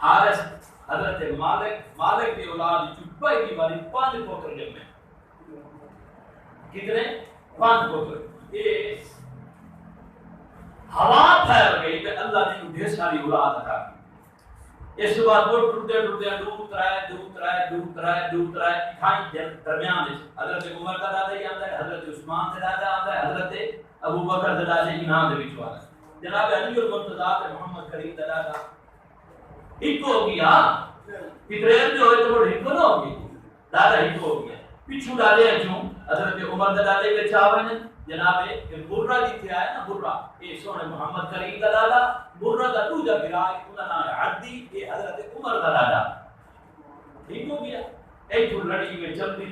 حارث حضرت مالک دی اولاد وچوں پہلی والی 5 پتر جمے. کتنے 5 پتر. یہ ہوا پھیل گئی تے اللہ نے ڈھیر ساری اولاد عطا کی. اس کے بعد وہ ٹوٹے 2 3 درمیان حضرت عمر کا دادا ہی آتا ہے حضرت عثمان کا دادا آتا ہے حضرت ابو بکر کا دادا انہاں دے وچ آتا ہے جناب علی المرتضی محمد کریم کا دادا ایک ہو گیا. پترین جو ہے تو وہ ایک نہ ہو گئی دادا ایک ہو گیا. پیچھے دادے ہیں حضرت عمر کا دادا کے چاویں جناب برہ جی تھے آئے نا برہ یہ سونے محمد کریم کا دادا برہ کا دوجا برا انہاں نام عدی یہ حضرت عمر کا دادا. ٹھیک ہو گیا. ایک لڑی میں چلتی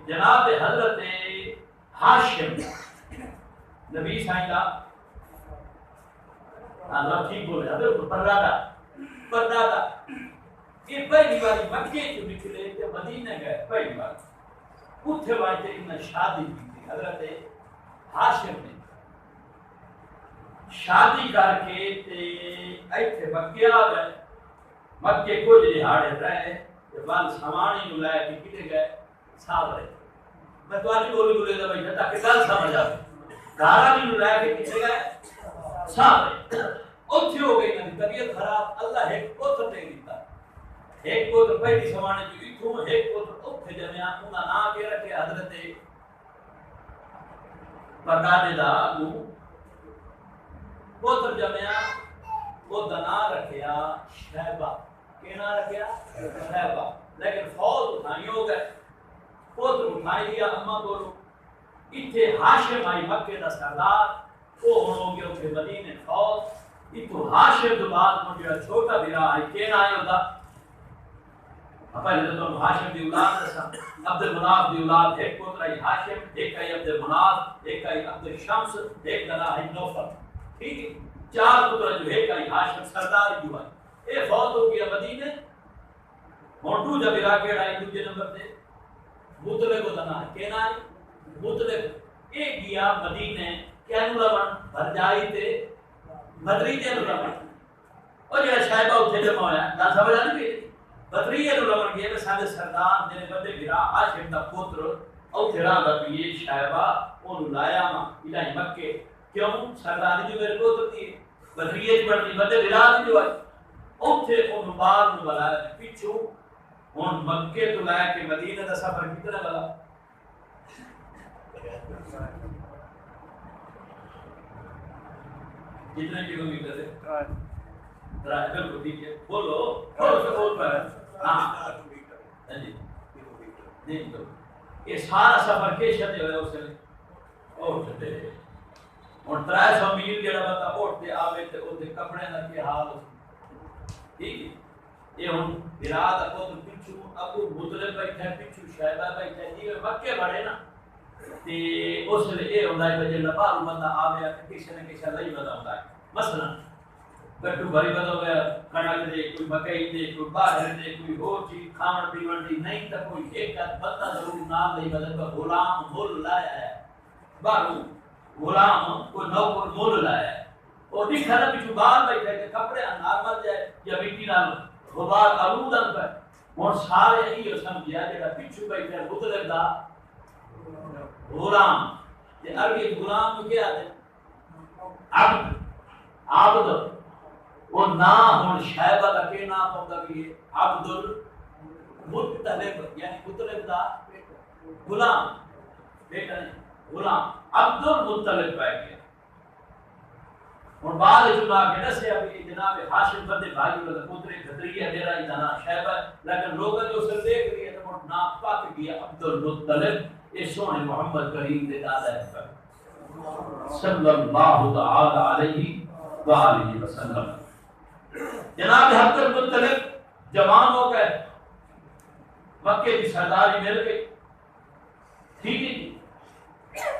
جناب حضرت ہاشم نبی سائیں کا اللہ ٹھیک بولے حضرت پردادا یہ پہلی باری مکے جو نکلے تے مدینہ گئے پہلی بار اتھے واجتے انہیں شادی کی تھی. حضرت ہاشم نے شادی کر کے ایتھے مکے آ گئے. مکے کو جہاڑے رہے بال سامانی نو لائے کہ کتے گئے سابرے. میں تو آلی بولی دا بھائی تاکہ گل سمجھ آئے. گھارا بھی نو لائے کہ کتے گئے سابرے. اتھے ہو گئی نا طبیعت خراب. اللہ ایک پتر دے دیتا ایک پتر پہلی سمانے جو اتھوں ایک پتر اتھے جمعیاں انہاں نا کے رکھے حضرت پردادے دا نو پتر جمعیاں وہ دنا رکھیا شہبہ کہنا رکھیا شہبہ. لیکن فوج اٹھائی ہو گئے پتر اٹھائی لیا اماں کو اتھے ہاشم آئی مکے دا سردار وہ ہو گیا اتھے مدینے فوج اتھو ہاشم دو بعد مجھے چھوٹا بیرا آئی کہنا آئی ہوتا پہلے تو ہاشم دی اولاد رسا عبد المناف دی اولاد ایک پتر آئی ہاشم ایک آئی عبد المناف ایک آئی عبد الشمس ایک دنا آئی نوفل. ٹھیک ہے 4 پتر جو ایک آئی ہاشم سردار جو آئی اے فوت ہو گیا مدینے. ہن دو جب عراق آئی دوسرے نمبر تے مطلب کو دنا کہنا ہے مطلب ایک گیا مدینے کیا نو لبن بھر جائی تے بدری تے نو لبن او جڑا شایبہ اوتھے جمع ہویا نا سمجھ نہیں پئی بدری نو لبن گئے تے سارے سردار جنے بندے گرا ہاشم دا پتر اوتھے رہندا پئی شایبہ اونوں لایا ما الہی مکے کیوں سردار جو میرے کو تے بدری دی بڑی بندے گرا دی جو اوتھے اونوں باہر نو بلایا پیچھے ہن مکے تو لے کے مدینہ دا سفر کتنا لگا کتنے کلو میٹر ہے ڈرائیور کو دیجیے بولو بولو سے بول پائے ہاں جی نہیں تو یہ سارا سفر کے شدے ہوئے اس نے اٹھتے اور 300 میل جڑا بتا اٹھتے آوے تے اودے کپڑے دا کی حال ٹھیک ہے یہ ہن اراد کو پیچھے ابو مطلب بیٹھا پیچھے شایبہ بیٹھا جی مکے بڑے نا تے اس نے یہ ہوندا ہے کہ لبا بندہ آوے کسی نہ کسی لئی بتا ہوندا ہے مثلا گٹو بھری بتا ہو گیا کنک دے کوئی مکئی دے کوئی باہر دے کوئی اور چیز کھان پیون دی نہیں تے کوئی ایک بندہ ضرور نام لئی بتا غلام مول لایا ہے باہر غلام کوئی نوکر مول لایا ہے اور دکھا نہ پیچھے باہر بیٹھے کہ کپڑے نارمل جائے یا مٹی نال غبار آلودن پر اور سارے یہ سمجھیا جڑا پیچھے بیٹھے مطلب دا غلام تے عربی غلام کو کیا ہے عبد عبد وہ نا ہن شایبہ دا کے نام ہوندا بھی ہے عبد المطلب یعنی مطلب دا غلام بیٹا نہیں غلام عبد المطلب پہ گیا اور بعد چنا کے دسے ابھی جناب ہاشم بندے بھائی والا پتر گدری ہے میرا ہی نا شایبہ لیکن لوگ جو سر دیکھ رہے ہیں تو نا پاک گیا عبد المطلب یہ سونے محمد کریم دے دادا ہے صلی اللہ تعالی علیہ وآلہ وسلم جناب عبد المطلب جوان ہو گئے مکے کی سرداری مل گئی ٹھیک ہے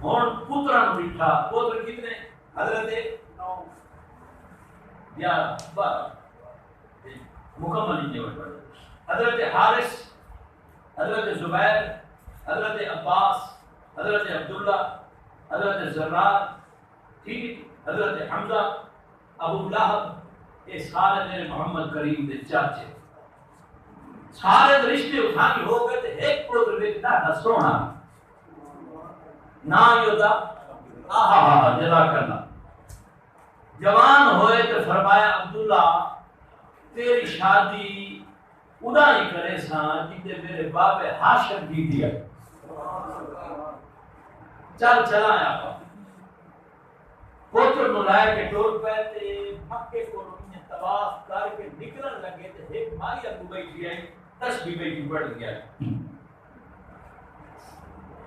اور پتران بٹھا پتر کتنے حضرت 9 یا 12 مکمل ہی نہیں پڑے حضرت حارث حضرت زبیر حضرت عباس حضرت عبداللہ حضرت زرار ٹھیک حضرت حمزہ ابو لہب یہ سارے میرے محمد کریم دے چاچے سارے رشتے اٹھانی ہو گئے تھے ایک پتر بیٹا سونا نا یودا آہا جزاک اللہ جوان ہوئے تو فرمایا عبداللہ تیری شادی ادا ہی کرے سان جتے میرے باپ ہاشم کی دیا چل چلائیں آپ پوتر نلائے کے ٹور پہ تے مکے کو انہیں طواف کر کے نکلن لگے تے ایک مائی ابو بیٹھی آئی تسبیح بیٹھی پڑھ گیا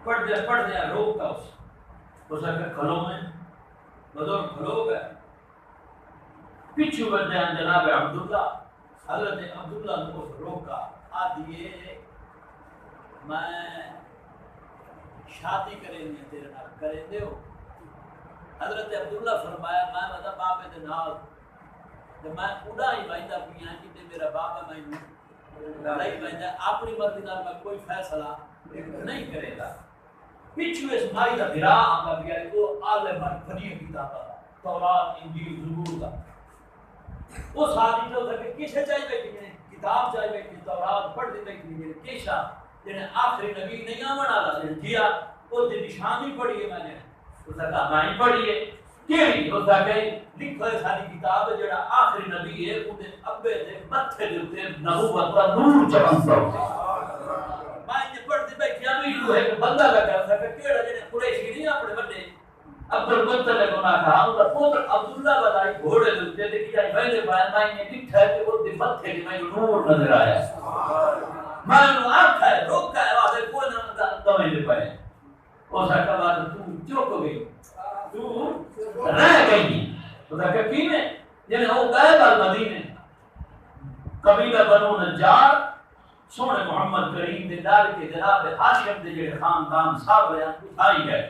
پڑھ دیا روکتا اس اگر کھلو میں بدور کھلو گئے پیچھو بڑھ جائیں جناب عبداللہ حضرت عبداللہ نے اس روکا آدھیے میں شادی کریں گے تیرے نال کریں دے ہو حضرت عبداللہ فرمایا میں مطلب باپے دے نال کہ میں اڑا ہی بائندہ پیاں کہ میرا باپا میں لڑائی بائندہ اپنی مرضی نال میں کوئی فیصلہ نہیں کرے گا پیچھو اس مائی دا بھرا آنگا بھی آئی وہ آلے بنی کتابہ تورات انجیل زبور دا وہ ساری جو تھا کہ کسے چاہیے بیٹھی ہیں کتاب چاہیے بیٹھی تورات پڑھ دی بیٹھی ہیں کیشا جنہیں آخری نبی نہیں آمن آلا جیا وہ دی نشانی پڑھی ہے میں نے اس نے کہا میں ہی پڑھی ہے کیڑی اس نے کہا لکھو ہے ساری کتاب جڑا آخری نبی ہے انہیں ابے دے متھے دیتے نبوت کا نور چمن سا میں نے پڑھ دی بیٹھی ہمیں ہی ہے کہ بندہ لگا اس نے کہا کیڑا جنہیں قریشی نہیں اپنے بندے عبد المطلب کو نہ کہا ان کا پوتر عبداللہ بتائی گھوڑے دلتے تھے کہ جائے پہلے میں نے لکھا ہے کہ وہ دی متھے کی میں نور نظر آیا میں نے آنکھا ہے روکا ہے وہاں سے کوئی نہ دمیں دے پائے اس نے کہا تو چوک ہو گئی تو رہ گئی تو کہا کہ کی نے جنہیں وہ گئے بالمدینے قبیلہ بنو نجار سونے محمد کریم دے دار کے جناب ہاشم دے جڑے خاندان صاحب بیان اٹھائی گئے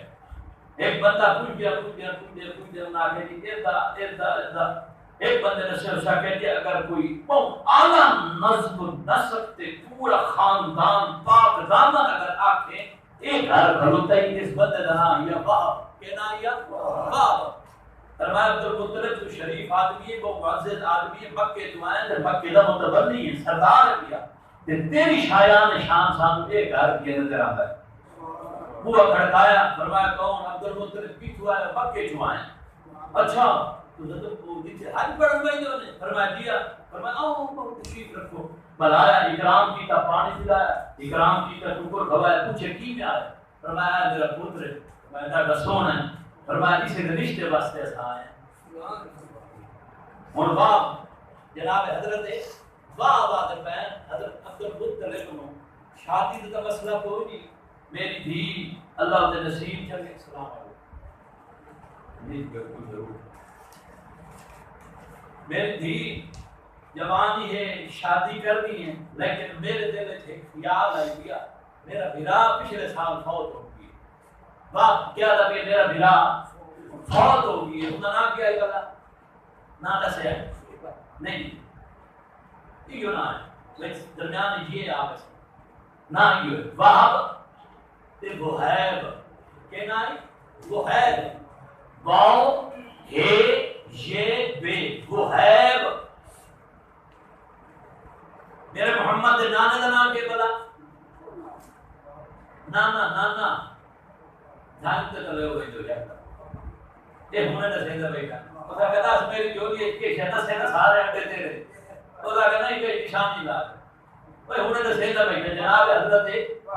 ایک بندہ پوچھ گیا انہوں نے آگے جی ایسا ایک بندے نے صرف کہتے اگر کوئی بہت اعلیٰ نسب نسب تے پورا خاندان پاک دامن اگر آکھے ایک گھر کھلوتا ہی اس بندے کا نام یا وہب کہنا یا وہب فرمایا عبد المطلب تو شریف آدمی ہے وہ معزز آدمی ہے مکے تو آئے تھے مکے کا متبنی ہے سردار کیا تیری شایان شان سانو ایک گھر کے نظر آتا ہے وہ کھڑکایا فرمایا کون عبد المطلب پیچھو آیا مکے تو آئے اچھا تو حضرت کو دیتے حج پڑھ گئی جو نے فرمایا دیا فرمایا آؤ تشریف رکھو بلایا اکرام کی تا پانی پلایا اکرام کی تا ٹکر کھوایا پوچھے کی میں آئے فرمایا میرا پتر ہے فرمایا دا سونا ہے فرمایا اسے رشتے واسطے ایسا آئے اور باپ جناب حضرت واہ بات بہن حضرت عبد المطلب کو شادی کا مسئلہ کوئی نہیں میری دھی اللہ کے نصیب چلے السلام علیکم نیت بالکل ضرور میری دھی جوانی ہے شادی کرنی ہے لیکن میرے دل میں ایک خیال آئی گیا میرا بھرا پچھلے سال فوت ہو گئی باپ کیا تھا کہ میرا بھرا فوت ہو گئی ہے انہوں نے نام کیا ہے گلا نہ دسے نہیں یہ نہ ہے لیکن درمیان یہ آپ نہ یہ وہب تے وہیب کہنا ہے وہیب واو ہے یہ بے وہیب میرے محمد دے نانے دا نام کے بلا نانا نانا جانتے چلے ہوئے جو جاتا یہ ہونے دا سیدہ بیٹا وہ کہتا ہے میری جوڑی ایک کے شہدہ سیدہ سارے اٹھے تیرے وہ کہتا ہے کہ نشان نہیں لا وہ ہونے دا سیدہ بیٹا جناب حضرت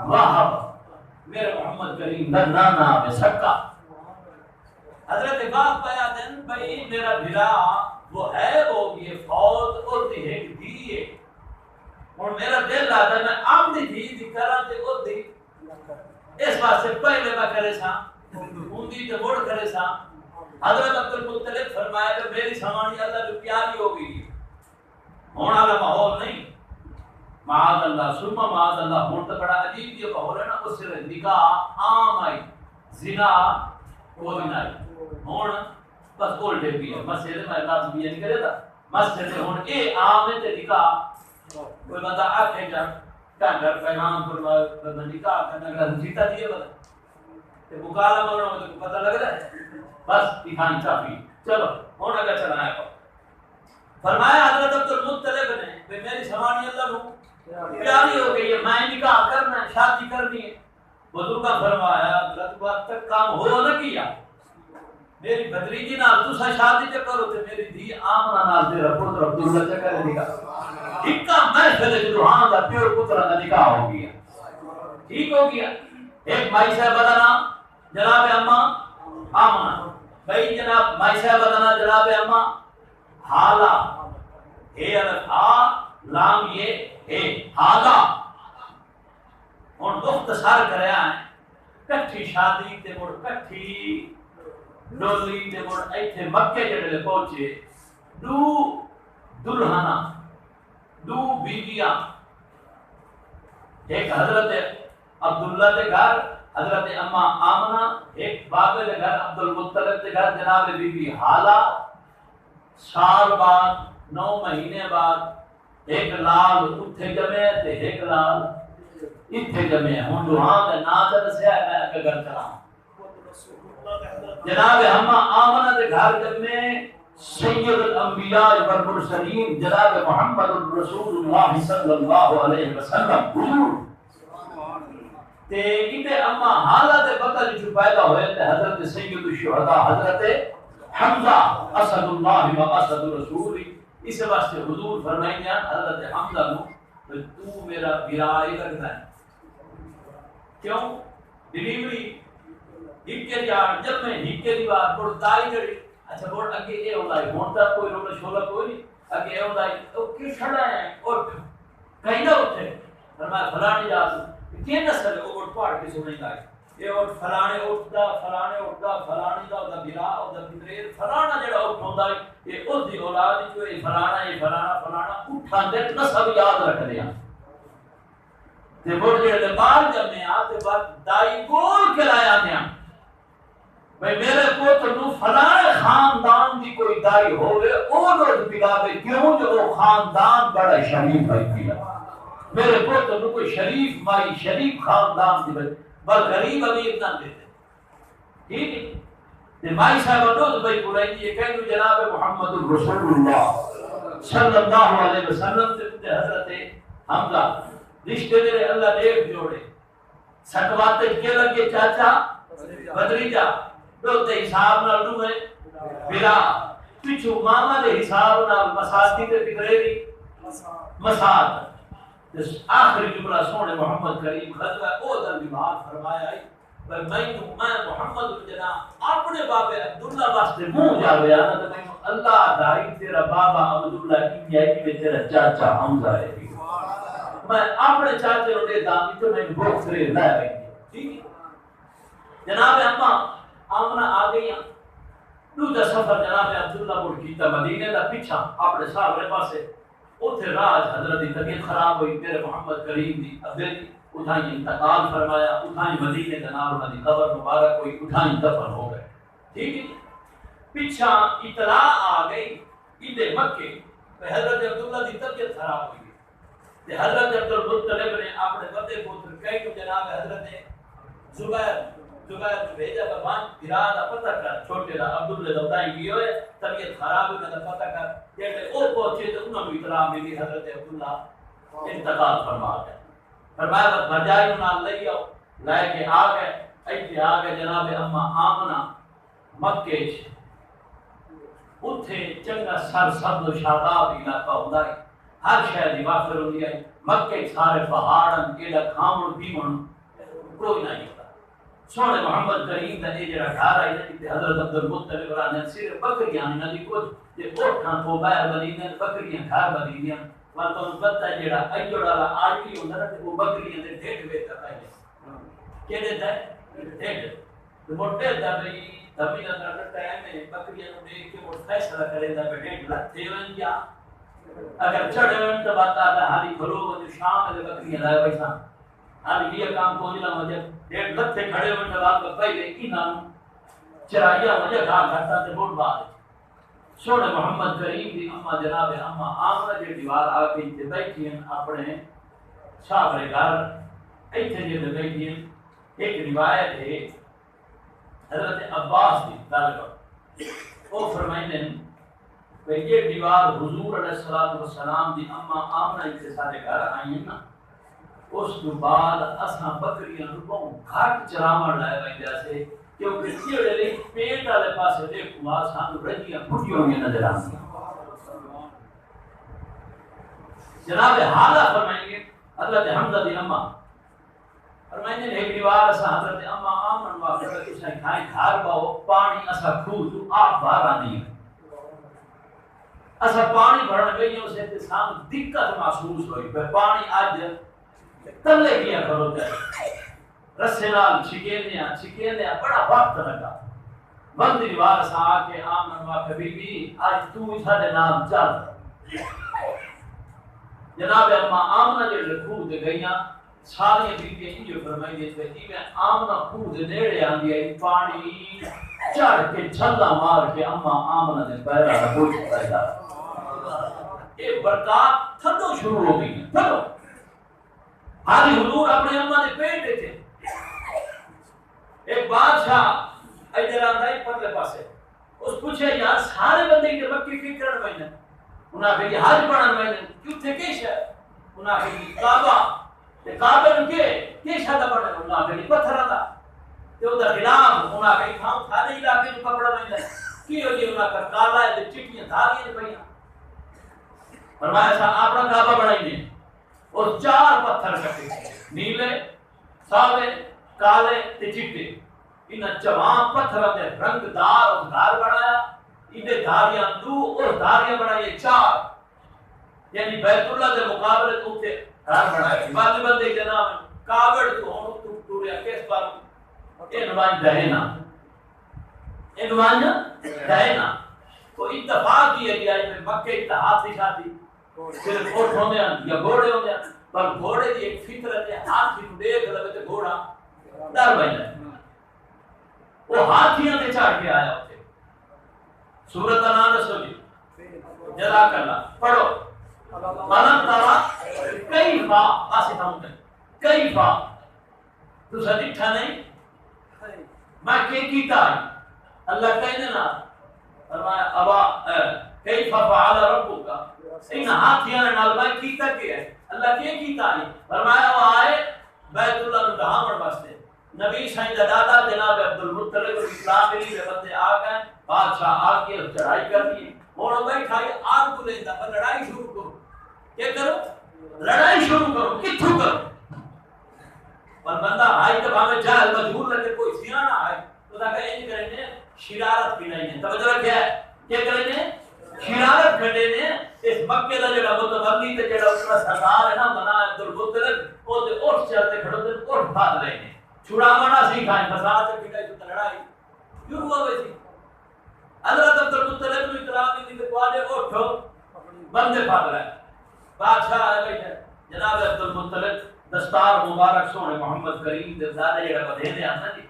وہب میرے محمد کریم دا نانا میں سکا حضرت باپ پایا دن بھئی میرا بھرا وہ ہے وہ یہ فوت اور دی ایک دیئے اور میرا دل آتا ہے میں اپنی دھی دی کرا تے اور دی اس بات سے پہلے میں کرے سا اندی تے موڑ کرے سا حضرت عبد المطلب فرمایا کہ میری سمانی اللہ جو پیاری ہو گئی ہونا والا ماحول نہیں معاذ اللہ سلمہ معاذ اللہ ہون تو بڑا عجیب جو ماحول ہے نا اس سے نکاح عام آئی زنا کوئی نہیں آئی ہون بس اولڈے بھی ہے مسجد میں لازم یہ نہیں کرے تھا مسجد میں ہون اے عام ہے تے نکاح کوئی بندہ آکے جا کانگر پیغام پر نکاح کرنا کا جیتا دیے بتا تے مکالمہ مرنا ہو تو پتہ لگ رہا ہے بس دکھائیں کافی چلو ہونا کا چلنا ہے فرمایا حضرت عبد المطلب نے کہ میری سمانی اللہ نو پیاری ہو گئی ہے میں نکاح کرنا ہے شادی کرنی ہے بزرگاں فرمایا حضرت وقت تک کام ہو نہ کیا میری بھتریجی نال تسا شادی تے کرو تے میری دھی آمنہ نال تیرا پتر عبداللہ تے کرے نکاح اکا محفل جدوہان دا پیور پتر دا نکاح ہو گیا ٹھیک ہو گیا ایک مائی صاحبہ دا نام جناب اماں آمنہ بھائی جناب مائی صاحبہ دا نام جناب اماں حالا اے الف ہا لام یہ اے حالا اور مختصر کرے آئیں کٹھی شادی تے مڑ کٹھی ڈولی تے مڑ ایتھے مکے جڑے پہنچے دو دلہنا دو بیویاں ایک حضرت عبداللہ کے گھر حضرت اماں آمنہ ایک بابے کے گھر عبد المطلب کے گھر جناب بی بی حالہ سال بعد 9 مہینے بعد ایک لال اتھے جمعے تے ایک لال اتھے جمعے ہوں دوہاں دے ناظر سے ہے میں اگر گھر چلاؤں جناب ہمہ آمنہ دے گھر جمعے سید الانبیاء والمرسلین جناب محمد رسول اللہ صلی اللہ علیہ وسلم حضور تے اتے اما حالہ دے بطل جو پیدا ہوئے تے حضرت سید الشہداء حضرت حمزہ اسد اللہ و اسد رسول اس واسطے حضور فرمائیں حضرت حمزہ نو تو میرا بیرائی لگتا ہے کیوں ڈیلیوری ہکے جان جب میں ہکے دی بات بڑھ دائی جڑی اچھا بڑھ اگے اے ہوتا ہے ہونتا کوئی روڑا شولا کوئی نہیں اگے اے ہوتا ہے تو کیوں چھڑا ہے اور کہیں نہ اٹھے فرمایا فلانی جاسو کیا نسل ہے اوٹ پاڑ کے سونے لائے یہ اوٹ فلانے اٹھتا فلانی دا دا بلا دا بندریر فلانا جڑا اٹھ ہوتا ہے یہ اس دی اولاد جو یہ فلانا اٹھا دے نسل یاد رکھ دیا تے بڑھ جڑے بال جب میں آتے بعد دائی گول کھلایا دیا بھئی میرے پوتر نو فلانے خاندان دی کوئی دائی ہوئے او روز پلاوے کیوں جو وہ خاندان بڑا شریف بھائی پلا میرے پوتر نو کوئی شریف مائی شریف خاندان دی بھائی بل غریب امیر نہ دیتے ٹھیک ہے تے مائی صاحب روز بھائی پورائی یہ کہنو جناب محمد رسول اللہ صلی اللہ علیہ وسلم تے حضرت حمزہ رشتے دے اللہ دیکھ جوڑے سٹواتے کے لگے چاچا بدریجا دوتے حساب نال دوے بلا پچھو ماما دے حساب نال مساتی تے فکرے مساد آخری جملہ سونے محمد کریم خطبہ او در بیمار فرمایا ہے میں محمد جنا اپنے بابے عبداللہ واسطے منہ جاوے آنا تو میں اللہ دائی تیرا بابا عبداللہ کی ہے کہ تیرا چاچا حمزہ ہے میں اپنے چاچے روڑے دامی تو میں بہت کرے لائے رہی ٹھیک ہے جناب اما آمنہ آگئی دوجہ سفر جناب عبداللہ بڑھ کیتا مدینہ دا پیچھا اپنے صاحب پاسے اتھے راج حضرت کی طبیعت خراب ہوئی میرے محمد کریم دی ابے اٹھائیں انتقال فرمایا اٹھائیں مدینے جناب انہاں دی قبر مبارک ہوئی اٹھائیں دفن ہو گئے ٹھیک ہے پیچھا اطلاع آ گئی عید مکے حضرت عبداللہ دی طبیعت خراب ہوئی تے حضرت عبدالمطلب نے اپنے بڑے پتر کئی کو جناب حضرت زبیر کو بھیجا بھگوان بھرا دا پتہ کر چھوٹے دا عبداللہ دودائی کی ہوئے طبیعت خراب ہوئی دا پتہ کر جیسے او پہنچے تو انہوں نے اطلاع ملی حضرت عبداللہ انتقال فرما گئے فرمایا بس بجائی انہوں نے لے آؤ لائے کے آ گئے ایسے آ گئے جناب اما آمنہ مکے اتھے چنگا سر سبز و شاداب علاقہ ہوتا ہے ہر شہر دی وافر ہوتی ہے مکے سارے پہاڑن کیڑا کھامن پیمن کوئی نہیں ہوتا سونے محمد کریم دا یہ جڑا گھر آئی ہے حضرت عبدالمطلب نے صرف بکریاں نہ دی کچھ تے اوٹھاں کو باہر بنیاں بکریاں گھر بنیاں ور تو پتہ ہے جڑا ایجڑ والا آٹی ہوندا نا تے وہ بکریاں دے ڈھڈ وچ پائے کیڑے تے ڈھڈ تے موٹے دا بھئی دمی دا ٹائم ہے بکریاں نوں دیکھ کے وہ فیصلہ کرے دا ڈھڈ لتے ون یا اگر چڑھے ون تو بات آتا ہاری کھلو وہ شام دے بکریاں لائے بیٹھا ہر یہ کام پہنچنا مجھے ڈیڑھ لتے کھڑے ہونے بعد پہلے انہاں چرائیاں مجھے کھا گھٹا تے بوٹ بعد سونے محمد کریم دی اما جناب اما آمنہ جی دیوار آ کے تے بیٹھی ہیں اپنے صاحب گھر ایتھے جے بیٹھی ہیں ایک روایت ہے حضرت عباس دی گل او فرمائندے ہیں کہ یہ دیوار حضور علیہ الصلوۃ والسلام دی اما آمنہ کے سارے گھر آئی ہیں نا اس کے بعد اساں بکریاں نوں بہت گھٹ چراون لائے ویندے سے کیونکہ چیڑے لئی پیٹ والے پاسے دیکھو ماں سانو رجیاں پھٹیاں ہوئیاں نظر آندیاں جناب حالہ فرمائیں گے حضرت حمزہ دی اما فرمائیں گے ایک دیوار اساں حضرت اما آمن واقع کسے کھائیں گھر باو پانی اساں کھو تو آپ بارا نہیں اساں پانی بھرن گئی اسے تے سام دقت محسوس ہوئی پانی اج تلے کیا کرو جائے رسے نال چھکیندیاں بڑا وقت لگا بندی دیوار سا آ کے آمن واقع بی بی آج تو سارے نام چل جناب اما آمنہ جو لکھو دے گئیاں ساری بیٹیاں انجو فرمائی دیتے ہیں میں آمنہ خود نیڑے آندی ہے پانی چڑھ کے چھلا مار کے اما آمنہ دے پیرا رکھو پیدا یہ برکات تھدو شروع ہو گئی ہیں تھدو حالی حضور اپنے اماں دے پیٹ دیتے ایک بادشاہ ادھر آندا ہی پرلے پاسے اس پوچھے یار سارے بندے کے مکی فکرن ویندے انہاں کہ حج پڑھن ویندے کیتھے کی شے انہاں کہ کعبہ تے کعبے نوں کی شے دا پڑھن انہاں کہ پتھراں دا تے او دا غلام انہاں کہ کھاؤ سارے علاقے نوں کپڑا ویندے کی ہو جی انہاں کا کالا تے چٹیاں دھاریاں پئیاں فرمایا سا اپنا کعبہ بنائیے اور چار پتھر کٹے نیلے سالے کالے تے چٹے انہاں چوان پتھراں دے رنگ دار اور گھر بنایا انہیں دھاریاں دو اور دھاریاں بنائیے چار یعنی بیت اللہ دے مقابلے تو تے گھر بنائے بعد بندے جناب کعبہ تو ہن تو ریا کس بار عنوان دہنا تو اتفاق کیا گیا ہے مکے اتحاد کی شادی صرف اٹھ ہوندے ہیں یا گھوڑے ہوندے ہیں پر گھوڑے دی ایک فطرت ہے ہاتھی نوں دیکھ لے تے گھوڑا ڈر ویندا ہے وہ ہاتھیاں تے چڑھ کے آیا اوتھے سورۃ الناس جی جزاک اللہ پڑھو علم ترا کیف آسفم کیف تو سدیٹھا نہیں میں کیا کیتا ہے اللہ کہنے نا فرمایا ابا کیف فعل ربک ان ہاتھیاں نال میں کیتا کیا ہے اللہ کیا کیتا ہے فرمایا وہ آئے بیت اللہ نو ڈھانوڑ واسطے نبی سائیں دا دادا جناب عبد المطلب اسلام علی دے بندے آ گئے بادشاہ آ کے چڑھائی کر دی ہن بیٹھا ہے آگ کو لیندا پر لڑائی شروع کرو کیا کرو لڑائی شروع کرو کتھوں کرو پر بندہ آئی تو ہمیں جاہل مجبور لگے کوئی سیانا آئے تو دا کہ این کریں گے شرارت کی نہیں ہے توجہ کیا ہے کیا کریں گے شرارت کھڑے نے اس مکے دا جڑا متولی تے جڑا اس کا سردار ہے نا منا عبد المطلب او تے اٹھ چلتے کھڑو تے اٹھ بھاگ رہے ہیں چھڑاونا سیکھائیں فساد سے پھٹائی تو لڑائی کیوں ہوا ویسی حضرت عبد المطلب نے اطلاع دی کہ والے اٹھو بندے بھاگ رہے بادشاہ آئے بیٹھے جناب عبد المطلب دستار مبارک سونے محمد کریم دے زادے جڑا بدھے دے آنا جی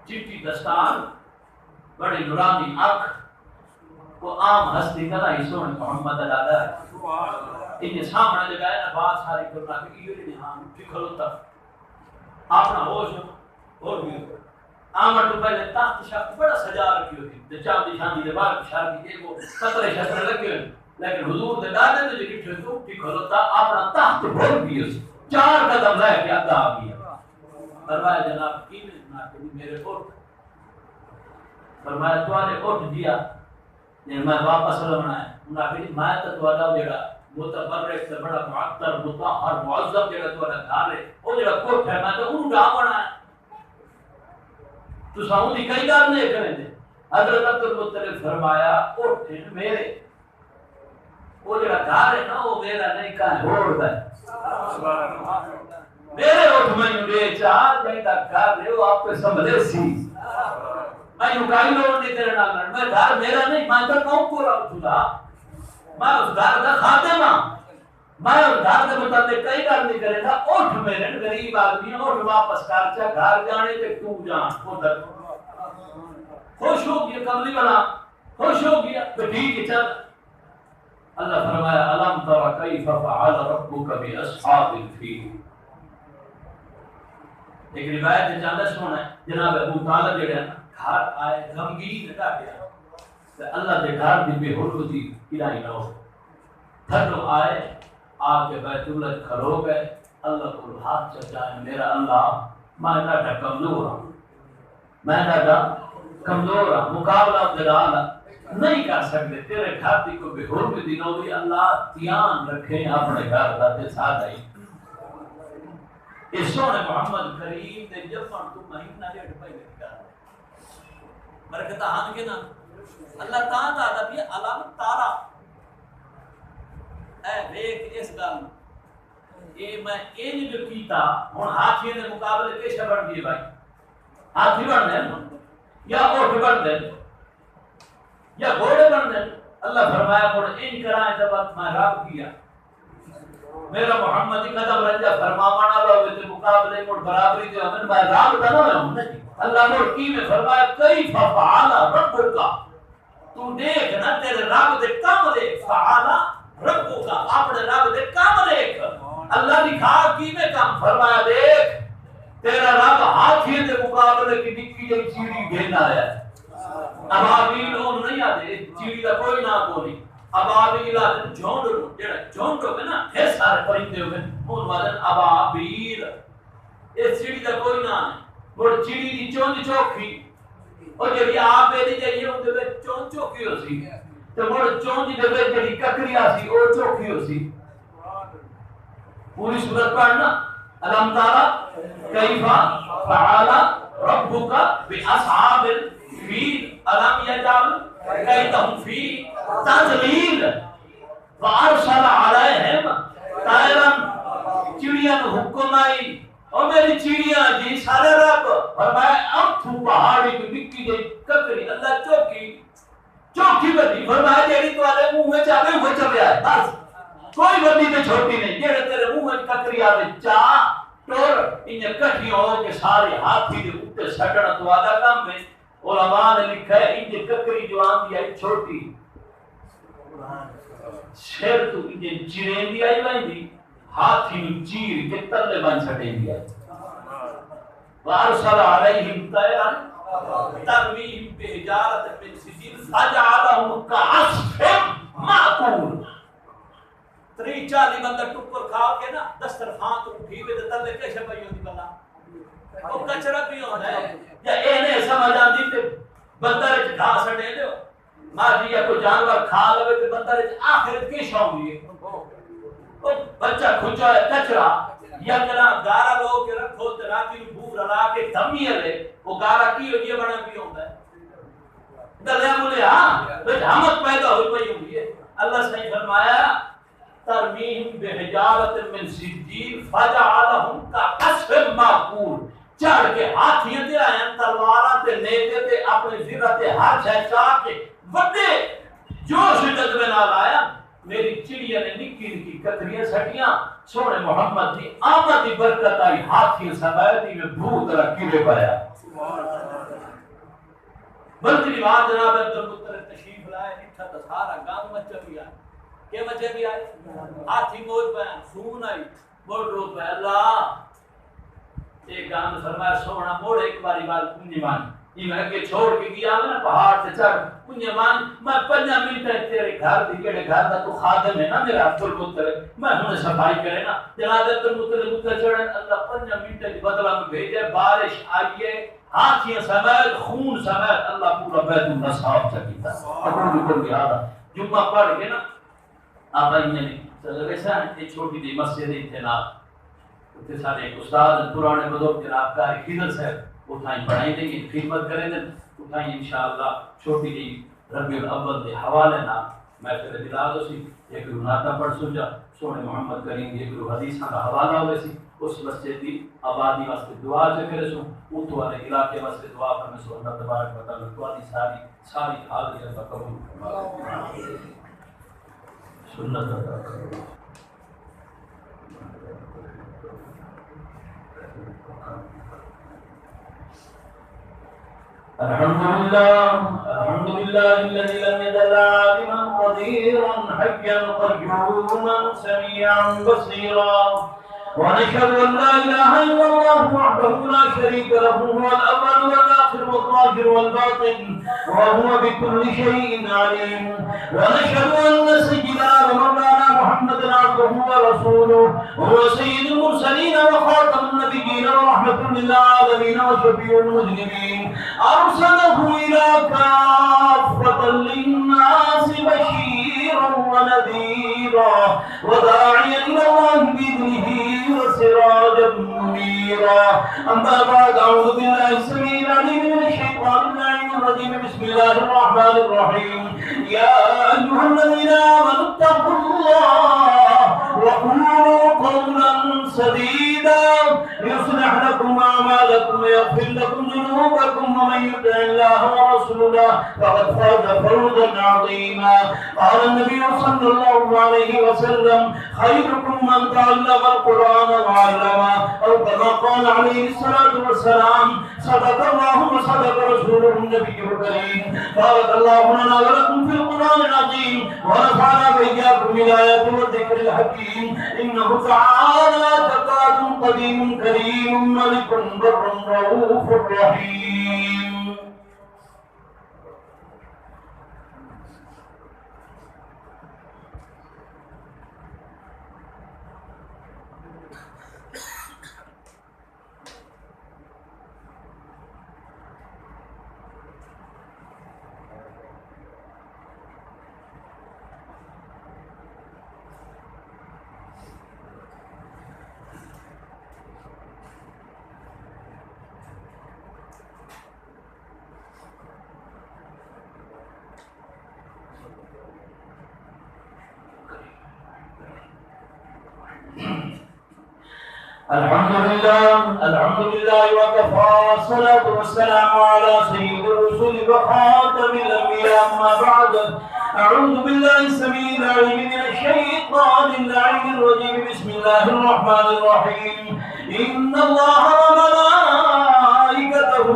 چٹی دستار بڑی نورانی آنکھ وہ عام ہستی کا نہیں سونے محمد دادا ہے ان سامنے لگائے نا بات ساری کرنا کہ یہ نہیں ہاں کھلوتا اپنا ہوش اور بھی آمد تو پہلے تخت شاہ بڑا سجا رکھی ہوتی تے چاندی شاندی دے بار شار کی وہ قطرے شطرے لگے ہوئے لیکن حضور دے دادے نے جو کٹھے تو کھلوتا اپنا تخت بھول بھی اس 4 قدم رہ کے ادا آ گیا فرمایا جناب کی نے کہ میرے اٹھ فرمایا تو نے اٹھ دیا میں واپس لونا ہے انہاں کہ میں تو والا جڑا متبرک سے بڑا معطر مطہر معظم جڑا تو گھر ہے او جڑا کوٹھ ہے میں تو اون ڈاونا ہے تو ساؤں دی کئی گل نہیں کریں دے حضرت عبد المطلب فرمایا اٹھ میرے وہ جڑا گھر ہے نا وہ میرا نہیں کا ہور دا ہے سبحان اللہ میرے اٹھ میں دے چار جیدا گھر ہے وہ آپ کو سمجھے سی میں یوں کائی لوگ نہیں تیرے نال میں گھر میرا نہیں میں تو کون کو رہا خدا میں اس گھر کا خادم ہاں میں اس گھر کے متعلق کئی گل نہیں کرے گا اٹھ میرے غریب آدمی اٹھ واپس کر چا گھر جانے تے تو جان ادھر خوش ہو گیا کملی والا خوش ہو گیا تو ٹھیک ہے چل اللہ فرمایا الم تر کیف فعل ربک باصحاب الفیل ایک روایت ہے جاندہ سونا ہے جناب ابو طالب جڑا گھر آئے غمگین رہا گیا تے اللہ دے گھر دی بے حرمتی الہی نہ ہو تھڈو آئے آ کے بیت اللہ کھلو گئے اللہ کو ہاتھ چاہے میرا اللہ میں ڈاڈا کمزور ہوں میں ڈاڈا کمزور ہوں مقابلہ جلال نہیں کر سکتے تیرے گھر دی کو بے حرمتی نہ ہوئی اللہ دھیان رکھے اپنے گھر دا تے ساتھ آئی اس سونے محمد کریم دے جفن تو مہینہ ڈیڑھ پہلے کر برکتہ ہم کے نا اللہ تعالیٰ دا بھی علم تارا اے دیکھ اس گل یہ میں این جو کیتا ہن ہاتھی دے مقابلے کیسے بن گئے بھائی ہاتھی بن دے یا اونٹ بن دے یا گھوڑے بن دے اللہ فرمایا اور ان کرائے جب میں رب کیا میرا محمد کی قدم رنجا فرمانا لو تے مقابلے میں برابری دے میں رب دا نہ ہوں اللہ نے کی میں فرمایا کیف فعل ربک تو دیکھ نا تیرے رب دے کام دے فعل ربک اپنے رب دے کام دیکھ اللہ نے کہا کی میں کام فرمایا دیکھ تیرا رب ہاتھی دے مقابلے کی نکی جی چیڑی بھیجا ہے ابابیل اون نہیں آتے چیڑی دا کوئی نام کو نہیں ابابیل آتے جھونڈ جڑا جھونڈ ہوگا نا ہے سارے پرندے ہوگے اون وادن ابابیل اس چیڑی دا کوئی نام ہے وہ چیڑی دی چونج چوکھی اور جڑی آپ دی جائیے اون دے چونج چوکھی ہو سی تے مڑ چونج دے وچ جڑی ککری سی او چوکھی ہو سی پوری سورت پڑھنا الم ترى كيف فعل ربك باصحاب الفيل الم يجعل كيدهم في تضليل وارسل عليهم طيرا چڑیاں کو حکم آئی او میری چڑیاں جی سارے رب فرمایا اب تو پہاڑی کی نکی جی ککری اللہ چوکی بدی فرمایا جیڑی تواڈے منہ وچ آوے وہ چلے آئے بس کوئی بندی تے چھوٹی نہیں جڑے تیرے منہ وچ ککری آوے چا ٹور ان کٹھی ہو کے سارے ہاتھی دے اوپر سٹنا تواڈا کام ہے علماء نے لکھا ہے یہ ککری جوان دی آئی چھوٹی شیر تو یہ چیرین دی آئی بائیں دی ہاتھی نو چیر کے تلے بن سٹیں دی آئی وارسل علیہم طیران ترمیم بحجارت من سجیل فجعلہم کعصف معقول 30-40 بندہ ٹکر کھا کے نا دسترخوان تو اٹھی ہوئے تلے کیسے پئی ہوندی بلا وہ کچرا بھی ہوندا ہے یا اینے سمجھ آندی تے بندہ وچ گھا سٹے دیو ماجی یا کوئی جانور کھا لوے تے بندہ وچ آخرت کی شوق ہے او بچہ کھچا ہے کچرا یا کنا گارا لو کے رکھو تے راتی نو بھوک رلا کے دمی لے وہ گارا کی ہو یہ بنا بھی ہوندا ہے دلیا بولے ہاں وچ ہمت پیدا ہوئی پئی ہوندی ہے اللہ صحیح فرمایا ترمیم بحجارت من سجیل فجعلہم کعصف معقول چڑھ کے ہاتھیاں تے آئیں تلواراں تے نیزے تے اپنے زرہ تے ہر شے چاہ کے وڈے جوش جذبے نال آیا میری چڑیا نے نکی نکی کتریاں سٹیاں سونے محمد دی آمد دی برکت آئی ہاتھیاں سمیتی میں بھوت رکھی لے پایا بلکہ بات جناب عبد المطلب تشریف لائے نٹھا تا سارا گام مچا بھی آئے کہ مچے بھی آئے ہاتھی موج پہ خون آئی موڑ رو پہ اللہ ایک گام فرمایا سونا موڑ ایک باری بار کنجی مان یہ میں کہ چھوڑ کے گیا نا پہاڑ سے چڑھ کنجی مان میں 5 منٹ تیرے گھر دی کیڑے گھر دا تو خادم ہے نا میرا عبد المطلب میں ہن صفائی کرے نا جناب عبد المطلب تے چڑھن اللہ 5 منٹ دی بدلہ میں بھیجے بارش آئیے ہاتھیاں سمیت خون سمیت اللہ پورا بیت اللہ صاف کیتا اپنے کو یاد جمعہ پڑھ کے نا آپ نے ویسا ایک چھوٹی سی مسجد ہے جناب اتنے سارے ایک استاد پرانے بزرگ جناب کا خضر صاحب اٹھائیں پڑھائیں دیں گے خدمت کریں گے اٹھائیں انشاءاللہ چھوٹی سی ربیع الاول کے حوالے نہ میں پھر دلا دو سی ایک ناتا پڑھ سو جا سونے محمد کریم ایک حدیثاں کا حوالہ ہوئے سی اس مسجد کی آبادی واسطے دعا جو کرے سو اتو والے علاقے واسطے دعا کرنے سو اللہ تبارک و تعالی دعا دی ساری حاضری اللہ قبول فرمائے سنت ادا کرو الحمد لله الذي لم يزل عالما قديرا حيا قيوما سميعا بصيرا ونشهد ان لا اله الا الله وحده لا شريك له هو الاول والاخر والظاهر والباطن وهو بكل شيء عليم ونشهد ان سيدنا ومولانا محمدا عبده ورسوله هو سيد المرسلين وخاتم النبيين ورحمة للعالمين وشفيع المذنبين ارسله الى كافة للناس بشيرا ونذيرا وداعيا الى الله باذنه وسراجا منيرا اما بعد اعوذ بالله السميع العليم من الشيطان اللعين الرجيم بسم الله الرحمن الرحيم يا ايها الذين امنوا اتقوا الله وقولوا قولا سديدا يصلح لكم اعمالكم ويغفر لكم ذنوبكم ومن يطع الله ورسوله فقد فاز فوزا عظيما قال النبي صلى الله عليه وسلم خيركم من تعلم القرآن وعلمه أو كما قال عليه الصلاة والسلام صدق الله وصدق رسوله النبي الكريم بارك الله لنا ولكم في القرآن العظيم ونفعنا بإياكم بالآيات والذكر الحكيم إنه تعالى تقاد قديم كريم ملك بر رؤوف رحيم الحمد لله وكفى والصلاة والسلام على سيد الرسل وخاتم الأنبياء أما بعد أعوذ بالله السميع العليم من الشيطان اللعين الرجيم بسم الله الرحمن الرحيم إن الله وملائكته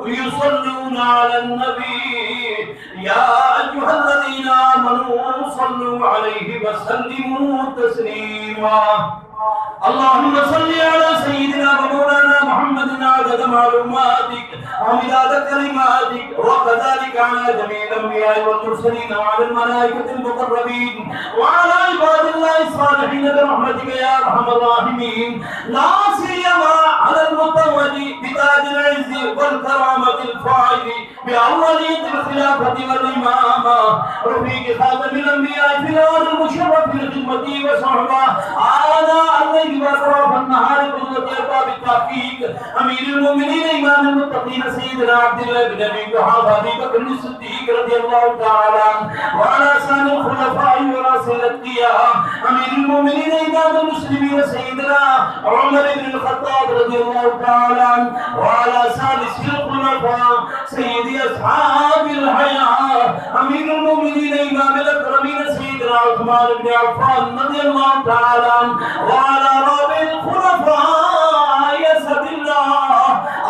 يصلون يصلون على النبي يا أيها الذين آمنوا صلوا عليه وسلموا تسليما اللهم صل على سيدنا ومولانا محمد عدد معلوماتك ومداد كلماتك وكذلك على جميع الأنبياء والمرسلين وعلى الملائكة المقربين وعلى عباد الله الصالحين برحمتك يا أرحم الراحمين لا سيما على المتوج بتاج العز والكرامة الفائز بأولية الخلافة والإمامة رفيق خاتم الأنبياء في الأرض المشرف بالخدمة وصحبه آلاء الليل وأطراف النهار قدوة أرباب التحقيق أمير المؤمنين إمام المتقين سيدنا عبد الله بن أبي قحافة أبي بكر الصديق رضي الله تعالى عنه وعلى سائر الخلفاء ورأس الأتقياء أمير المؤمنين إمام المسلمين سيدنا عمر بن الخطاب رضي الله تعالى عنه وعلى سالس الخلفاء سيد أصحاب الحياة أمير المؤمنين إمام الأكرمين سيدنا عثمان بن عفان رضي الله تعالى عنه وعلى رابع الخلفاء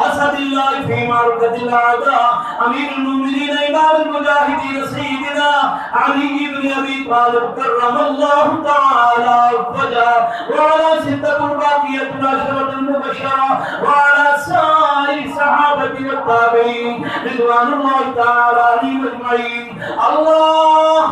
أسد الله في معركة الأعداء أمير المؤمنين إمام المجاهدين سيدنا علي بن أبي طالب كرم الله تعالى وجهه وعلى ستة الباقية العشرة المبشرة وعلى سائر الصحابة والتابعين رضوان الله تعالى عليهم أجمعين الله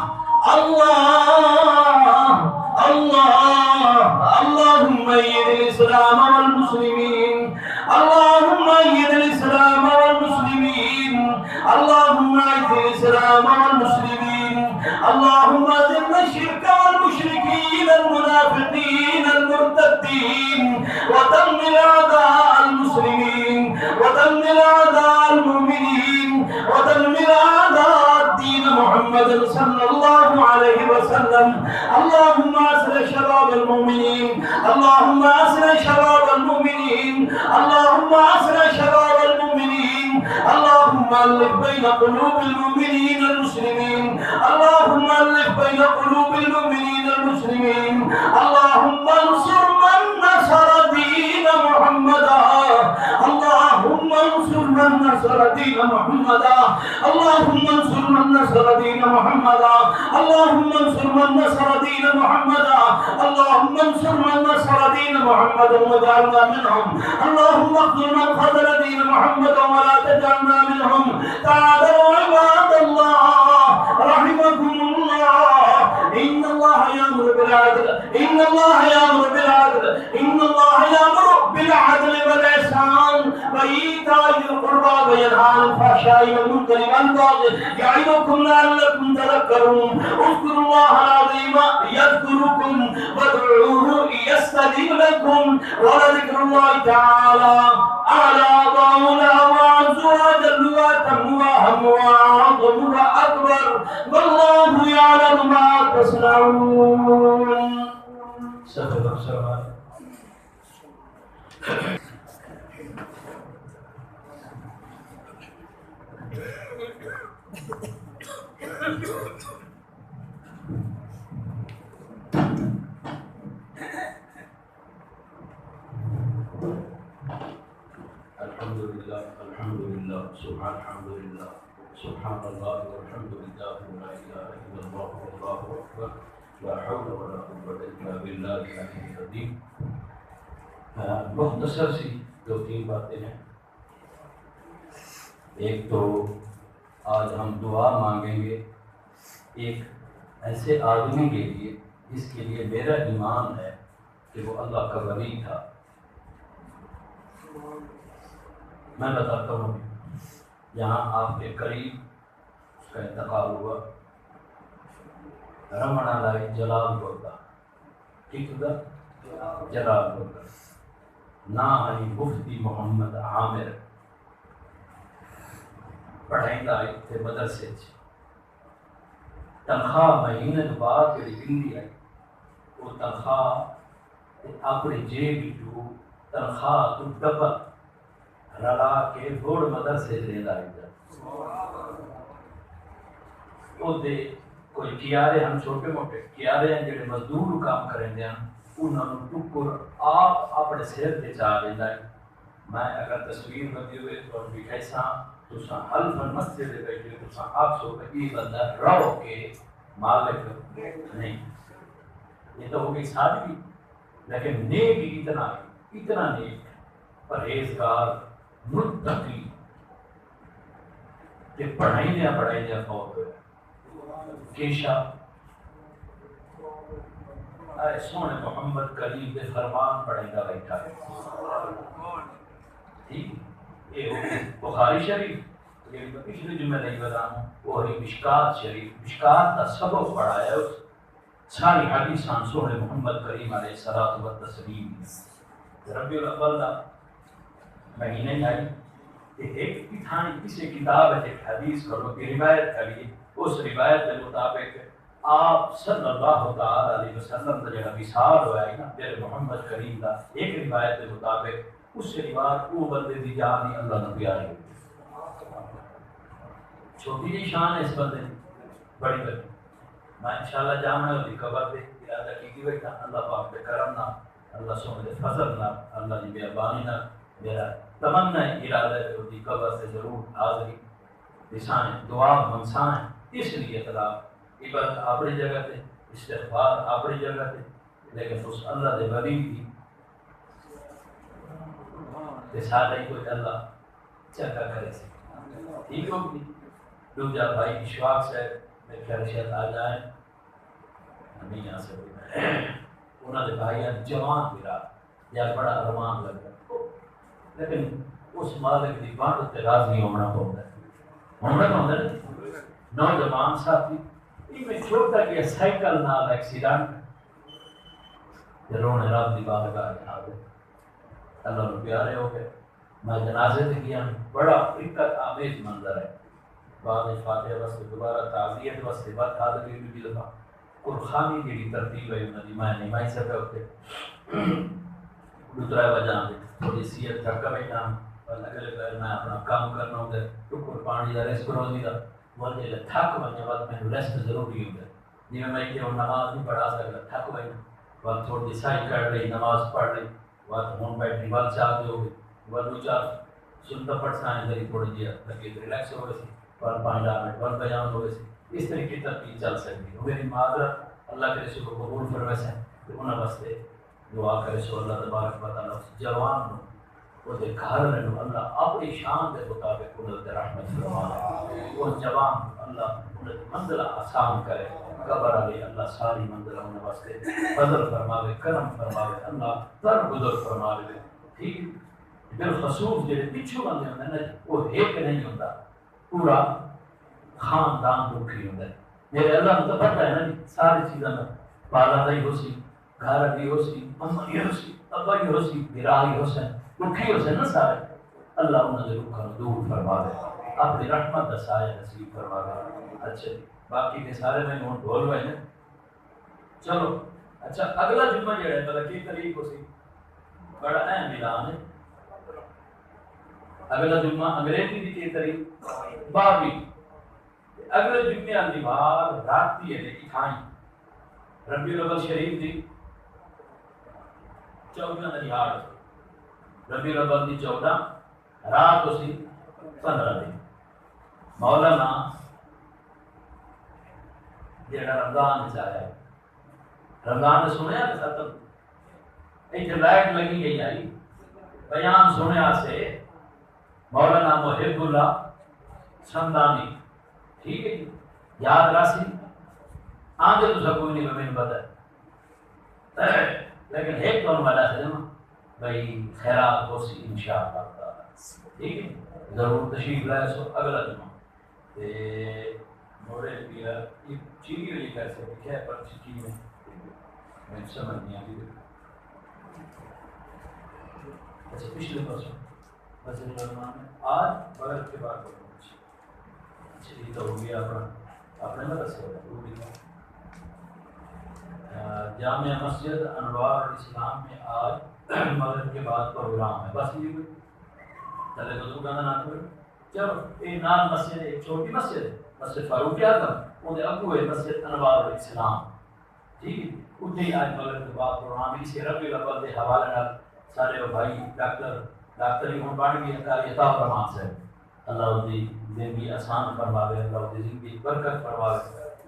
الله الله اللهم أيد الإسلام والمسلمين اللهم أيد الإسلام والمسلمين اللهم أيد الإسلام والمسلمين اللهم أذل الشرك والمشركين المنافقين المرتدين ودمر أعداء المسلمين ودمر أعداء المؤمنين ودمر أعداء الدين محمد صلى الله عليه وسلم اللهم أسر شباب المؤمنين اللهم أسر شباب المؤمنين اللهم أسر شباب المؤمنين اللهم ألف بين قلوب المؤمنين المسلمين اللهم ألف بين قلوب المؤمنين المسلمين اللهم انصر من نصر دين محمدا اللهم انصر من نصر دين محمدا اللهم انصر من نصر دين محمدا اللهم انصر من نصر دين محمدا اللهم انصر من نصر دين محمدا واجعلنا منهم اللهم اقتل من خذل دين محمدا ولا تجعلنا منهم تعالوا عباد الله رحمكم الله إن الله يأمر بالعدل إن الله يأمر بالعدل إن الله يأمر بالعدل والإحسان وإيتاء ذي القربى وينهى عن الفحشاء والمنكر والبغي يعظكم لعلكم تذكرون اذكروا الله العظيم يذكركم وادعوه يستجب لكم ولذكر الله تعالى أعلى وأولى وأعز وأجل وأتم وأهم وأعظم وأكبر والله يعلم ما تصنعون. صدق الله. الحمدللہ سبحان اللہ والحمد للہ ولا الہ الا اللہ واللہ اکبر لا حول ولا قوة الا باللہ العلی العظیم. مختصر سی دو تین باتیں ہیں. ایک تو آج ہم دعا مانگیں گے ایک ایسے آدمی کے لیے جس کے لیے میرا ایمان ہے کہ وہ اللہ کا ولی تھا. میں بتاتا ہوں یہاں آپ کے قریب اس کا انتقال ہوا. رمنا لائی جلال گودا ٹھیک ہوگا جلال گودا نا علی مفتی محمد عامر پڑھائی لائی تھے مدرسے تنخواہ مہینے بعد جڑی دندی آئی وہ تنخواہ اپنی جیب جو تنخواہ تو ڈبل رلا کے گوڑ مدرسے دے لائی وہ دے کوئی کیارے ہم چھوٹے موٹے کیارے ہیں جڑے مزدور کام کریں دے ہیں انہوں نے ٹکر آپ اپنے سیر تے چاہ دے لائی. میں اگر تصویر بندی ہوئے تو بھی کیسا تساں حلف مسجد دے بیٹھے تساں آکھو کہ یہ بندہ رو کے مالک نہیں. یہ تو ہو گئی سادگی، لیکن نیک اتنا نیک پرہیزگار متقی کہ پڑھائی دیا فوت ہوئے. کیشا اے سونے محمد کریم دے فرمان پڑھائیں بیٹھا ہے. ٹھیک یہ ہو گئی بخاری شریف، یہ پچھلے جمعے نہیں بتا ہوں، وہی مشکات شریف. مشکات کا سبق پڑھایا اس ساری حدیثاں سونے محمد کریم علیہ الصلوۃ والتسلیم. ربیع الاول دا مہینے آئی کہ ایک تھانی کسی کتاب ہے ایک حدیث کرو کہ روایت کریے، اس روایت کے مطابق آپ صلی اللہ تعالی علیہ وسلم کا جڑا وصال ہوا ہے نا میرے محمد کریم دا، ایک روایت کے مطابق اس سے روایت وہ بندے دی جان ہی اللہ نے پیاری ہوئی. چھوٹی جی شان ہے اس بندے کی، بڑی بڑی. میں انشاءاللہ جامع ہوتی قبر دے ارادہ کی بیٹھا اللہ پاک دے کرم نہ، اللہ سونے دے فضل نہ، اللہ دی مہربانی نہ میرا تمنا ارادہ ہے کہ قبر سے ضرور حاضری دسائیں، دعا منسائیں. اس لیے خلاف عبادت اپنی جگہ تے، استغفار اپنی جگہ تے، لیکن اس اللہ دے ولی کی تے سارے کوئی اللہ چنگا کرے سے. ٹھیک ہوگی. دوجا بھائی اشفاق صاحب میرے خیال شاید آ جائیں، نہیں آ سکتے. انہوں نے بھائی جوان گرا یا بڑا ارمان لگا، لیکن اس مالک کی بات تے راضی ہونا پڑتا ہے. ہونا نوجوان ساتھی میں چھوٹا گیا سائیکل نال ایکسیڈنٹ رونے رب دی بارگاہ حاضر. اللہ نے پیارے ہو گئے. میں جنازے سے گیا، بڑا عبرت آمیز منظر ہے. بعد فاتحہ واسطے دوبارہ تعزیت واسطے بعد حاضری بھی دفعہ قرخانی کی ترتیب ہے انہوں نے میں نہیں مائی سکے ہوتے دوسرا وجہ تھوڑی سیت تھکا بیٹھا اور اگلے پیر میں اپنا کام کرنا ہوتا ہے ٹکر پانی کا ریسک روزی کا مجھے تھک بننے بعد میں ریسٹ ضروری ہوتا ہے. جی میں کہ نماز نہیں پڑھا سکتا تھک بہنا بعد تھوڑی سائی کر رہی نماز پڑھ رہی بعد ہوں بیٹھی بعد چاہ ہو گئی بعد چار سنتا پڑھ سائیں ذری تھوڑی جی تکلیف ریلیکس ہو گئی پر 5 منٹ بعد بیان ہو گئی. اس طرح کی ترتیب چل سکتی ہے. میری معذرت اللہ کے رسول کو قبول فرمائے سے کہ انہوں واسطے دعا کرے سو اللہ تبارک و تعالیٰ جوان وہ دے گھر میں اللہ اپنی شان کے مطابق انہوں نے رحمت فرمائے. وہ جوان اللہ انہوں نے منزلہ آسان کرے. قبر علی اللہ ساری منزلہ انہوں واسطے فضل فرماوے کرم فرماوے اللہ تر گزر فرماوے. ٹھیک بالخصوص جڑے پیچھو بندے ہوندے نا وہ ایک نہیں ہوتا پورا خاندان دکھی ہوتا ہے. میرے اللہ نے تو پتہ ہے نا ساری چیزیں میں بالا ہی ہو سی گھر بھی ہو سی اما ہی ہو سی ابا ہی ہو سی برا ہی ہو سن دکھی ہو سن نا سارے. اللہ انہوں نے رکھا دور فرما دے اپنی رحمت کا سایہ نصیب فرما دے. اچھا باقی کے سارے میں ہوں ڈھول ہوئے ہیں. چلو اچھا اگلا جمعہ جڑا ہے مطلب کی تاریخ ہو سی بڑا اہم اعلان ہے. اگلا جمعہ انگریزی کی کی تاریخ 22 اگلے جمعے کی بات رات کی ہے اٹھائیں ربیع الاول شریف دی 14 دہاڑ ربیع الاول دی 14 رات اسی 15 دن مولانا جڑا رمضان چاہیا رمضان نے سنیا کہ ختم ایک لائٹ لگی گئی آئی بیان سنیا سے مولانا محب اللہ سمدانی. ٹھیک ہے جی یاد راسی آگے تو سب کوئی نہیں میں پتہ لیکن ایک تو والا ہے نا بھائی خیرات ہو سی انشاءاللہ تعالی. ٹھیک ہے ضرور تشریف لائے سو اگلا جمعہ تے موڑے بھی ایک چیز یہ کر سکتے ہے پر چیز میں سمجھ نہیں آتی. اچھا پچھلے پرسوں بس میں آج بغیر کے بعد چلی تو ہو گیا اپنے مدرسے جامعہ مسجد انوار الاسلام میں آج مغرب کے بعد پروگرام ہے. بس یہ چلے بزرگوں کا نام کرو. چلو یہ نام مسجد ایک چھوٹی مسجد ہے مسجد فاروق اعظم انہیں ابو ہے مسجد انوار الاسلام. ٹھیک ہے اتنے ہی آج مغرب کے بعد پروگرام اسی ربیع الاول کے حوالے نال سارے بھائی ڈاکٹر ہی ہوں بن گئے قاری عطا الرحمان صاحب اللہ دی زندگی آسان فرماوے، اللہ دی زندگی برکت فرماوے،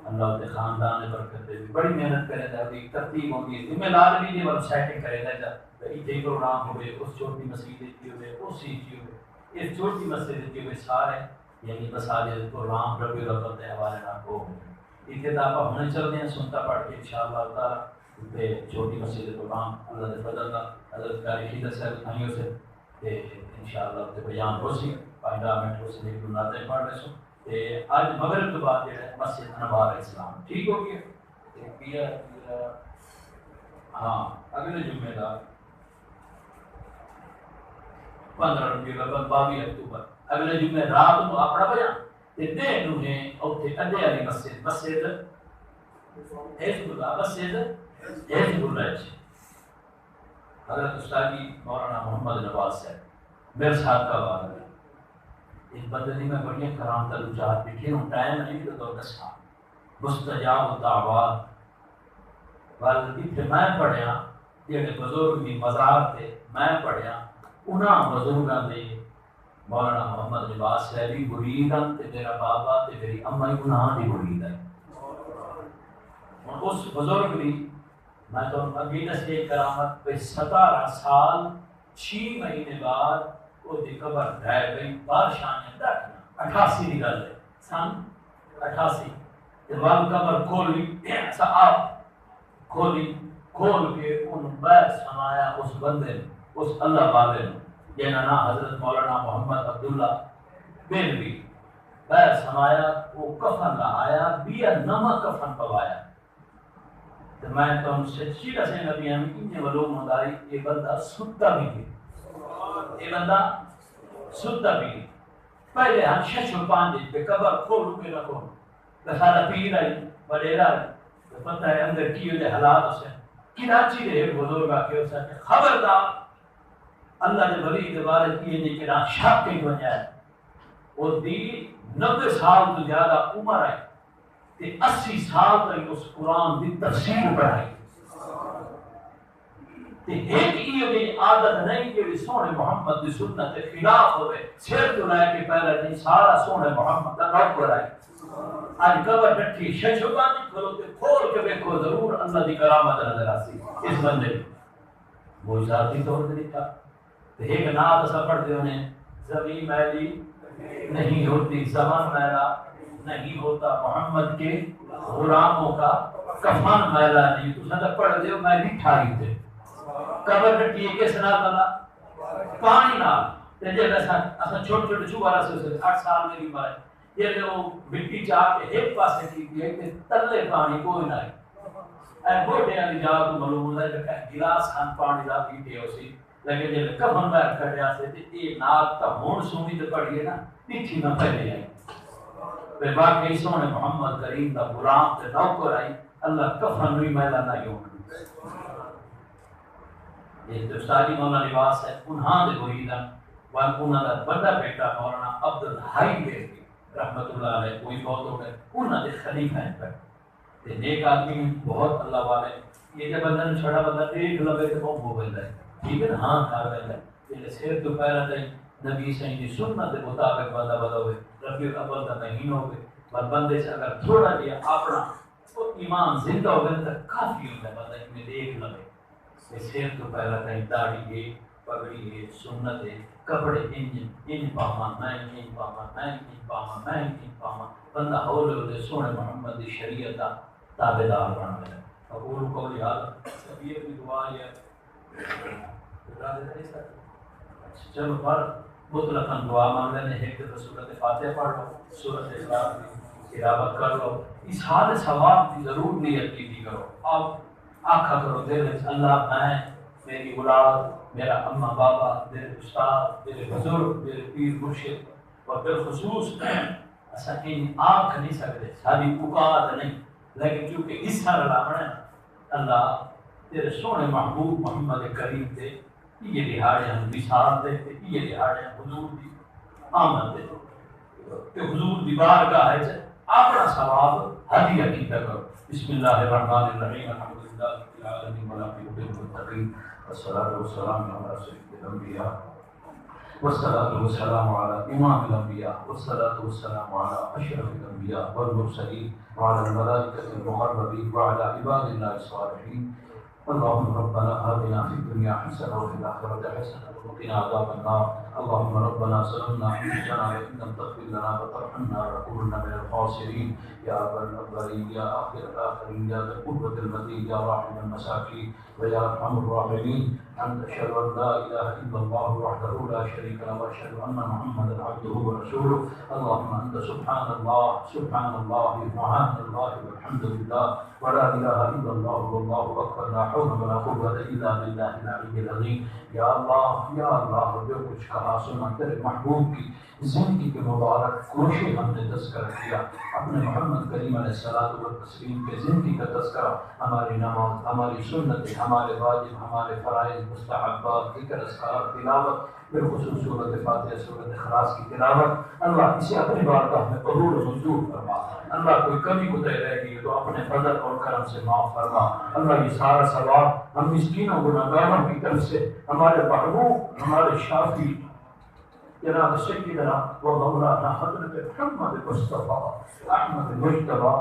اللہ دے خاندان نے برکت دے، بڑی محنت کرے دا، دی ترتیب ہوتی ہے، ذمہ دار بھی نہیں بس سیٹنگ کرے دا، ایتھے پروگرام ہوئے، اس چھوٹی مسجد کی ہوئے، اس چیز کی ہوئے، اس چھوٹی مسجد کی ہوئے، سارے یعنی مساجد پروگرام ربی الاول کے حوالے نہ ہو ایتھے تا آپ ہونے چلتے ہیں سنتا پڑھ کے انشاءاللہ تعالی تے چھوٹی مسجد پروگرام اللہ دے فضل دا حضرت قاری خیدر صاحب آئیوں سے تے انشاءاللہ تے بیان ہو سی 15 منٹ ہو سی ایک نعتیں پڑھ رہے سو تے آج مغرب کے بعد جو ہے مسجد انوار اسلام ٹھیک ہو گیا تے پیا ہاں اگلے جمعے دا 15 ربیع الاول 22 اکتوبر اگلے جمعے رات کو اپنا بیان تے دین نو ہے اوتھے اڈے والی مسجد حزب اللہ مسجد حزب اللہ جی حضرت استاد مولانا محمد نواز صاحب میرے ساتھ کا والا اس بندے نے میں بڑی کرامت الجات بیٹھے ہوں ٹائم نہیں تو دسا مستجاب الدعوات والدی میں پڑھیا جڑے بزرگ بھی مزار تے میں پڑھیا انہاں بزرگاں دے مولانا محمد نواز صاحب بھی مرید ہیں تے میرا بابا تے میری اما ہی انہاں دی مرید ہے اس بزرگ بھی میں تو ابھی نسے کرامت پہ 17 سال 6 مہینے بعد وہ دی قبر ڈھائے گئی بادشاہ نے ڈاکنا 88 کی گل ہے سن 88 تے وال قبر کھولی ایسا آپ کھولی کھول کے ان بیر سمایا اس بندے نے اس اللہ والے نے جنہاں نا حضرت مولانا محمد عبداللہ بیلوی بیر سمایا وہ کفن لہایا بیا نمک کفن پوایا تو میں تو ان سے سیدھا سے نبی ہمیں انہیں ولوگ مداری یہ بندہ ستا بھی تھی یہ بندہ ستا بھی تھی پہلے ہم 6-5 دن پہ قبر کھولو کے رکھو دخارہ پیر آئی بڑیرہ آئی تو پتہ ہے اندر کی ہوئے حالات اسے کراچی دے بزرگا کے اسے خبردار اللہ نے بری دوارے کیے نہیں کہ نہ شاک کے بن جائے وہ دی 90 سال تو زیادہ عمر آئی تے 80 سال تک اس قرآن دی تفسیر پڑھائی تے ایک یہ بھی عادت نہیں کہ سونے محمد دی سنت کے خلاف ہوئے سر تو لائے کے پہلے نہیں سارا سونے محمد کا رب پڑھائی آج قبر ڈٹھی ششبانی کھولو تے کھول کے بیکھو ضرور اللہ دی کرامت نظر آسی اس بندے وہ ذاتی طور پر لکھا تے ایک نعت اسا پڑھتے انہیں زمین میلی نہیں ہوتی زمان میلا نہیں ہوتا محمد کے غلاموں کا کفن میلا نہیں تو سنہ پڑھ دیو میں بھی ٹھاری تھے قبر ڈٹھی کس نہ کلا پانی نہ تے جے اسا چھوٹ چھوٹ چھوارا سے 8 سال میری مائے یہ وہ مٹی چاہ کے ایک پاسے کی گئے کہ تلے پانی کوئی نہ اے بوٹے والی جا تو معلوم ہے کہ گلاس کھان پانی دا پیتے اسی لیکن جب کفن میں کھڑیا سے تے یہ نات کا ہون سونی تے پڑھیے نا پیچھے نہ پہلے آئی پھر باقی سونے محمد کریم دا غلام تے نوکر آئی اللہ کفن بھی میلا نہ یوں یہ تو ساری مولانا لباس ہے انہاں دے مریداں انہاں دا بڑا بیٹا مولانا عبدالحی بیٹی رحمت اللہ علیہ کوئی بہت ہو گئے انہاں دے خلیفہ ہیں پر تے نیک آدمی بہت اللہ والے یہ جب بندہ نے چھوڑا بندہ ایک لگے تو بہت ہو گئے ٹھیک ہے نا ہاں کھا گئے یہ سیر تو پہلا تھا نبی صحیح دی سنت کے مطابق بندہ بدا ہوئے ربیع الاول کا مہینہ ہوئے پر بندے سے اگر تھوڑا دیا اپنا ایمان زندہ ہو گئے تو کافی ہوتا ہے بندہ میں دیکھ لگے یہ سیر تو پہلا کہیں داڑھی ہے پگڑی ہے سنت ہے کپڑے ان پاما میں پاما بندہ ہولے ہولے سونے محمد دی شریعت کا تابعدار بن گیا اقول قولی ھذا یہ بھی دعا ہے چلو پر مطلقاً دعا مانگ لینے ایک تو سورۃ فاتحہ پڑھ لو سورۃ اخلاص کی تلاوت کر لو اس حال ثواب کی ضرور نیت کی کرو آپ آنکھا کرو دل اللہ میں میری اولاد میرا اماں بابا میرے استاد میرے بزرگ میرے پیر مرشد اور بالخصوص ایسا ان آنکھ نہیں سکتے ساری اوقات نہیں لیکن چونکہ اس طرح رہنا اللہ تیرے سونے محبوب محمد کریم تھے یہ دہاڑے ہم مثال دیتے یہ دہاڑے ہم حضور دی آمد دیتے کہ حضور دی بارگاہ ہے اپنا ثواب ہدیہ کی کرو بسم اللہ الرحمن الرحیم الحمدللہ رب العالمین والعاقبۃ للمتقین والصلاۃ والسلام علی سید الانبیاء والصلاة والسلام على إمام الأنبياء والصلاة والسلام على أشرف الأنبياء والمرسلين وعلى الملائكة المقربين وعلى عباد الله الصالحين. اللهم ربنا آتنا في الدنيا حسنة وفي الآخرة حسنة وقنا عذاب النار. اللهم ربنا ظلمنا أنفسنا وإن لم تغفر لنا وترحمنا لنكونن من الخاسرين. يا أول الأولين يا آخر الآخرين يا ذا القوة المتين يا راحم المساكين ويا أرحم الراحمين. أنت أشهد أن لا إله إلا الله وحده لا شريك له وأشهد أن محمدا عبده ورسوله. اللهم أنت سبحان الله سبحان الله سبحان الله والحمد لله ولا إله إلا الله والله أكبر لا حول ولا قوة إلا بالله العلي العظيم. یا اللہ جو کچھ کہا سنا تیرے محبوب کی زندگی کے مبارک کوشش ہم نے تذکرہ کیا، اپنے محمد کریم علیہ الصلوۃ والتسلیم کے زندگی کا تذکرہ، ہماری نماز، ہماری سنت، ہمارے واجب، ہمارے فرائض، مستحبات، ذکر، اذکار، تلاوت، بالخصوص سورۃ فاتحہ، سورۃ اخلاص کی تلاوت، اللہ اسے اپنی بارگاہ میں قبول و منظور فرما۔ اللہ کوئی کمی کوتاہی رہ گئی تو اپنے فضل اور کرم سے معاف فرما۔ اللہ یہ سارا ثواب ہم مسکینوں گناہگاروں کی طرف سے ہمارے محبوب، ہمارے شافی جناب سیدنا و مولانا حضرت محمد مصطفیٰ احمد مجتبیٰ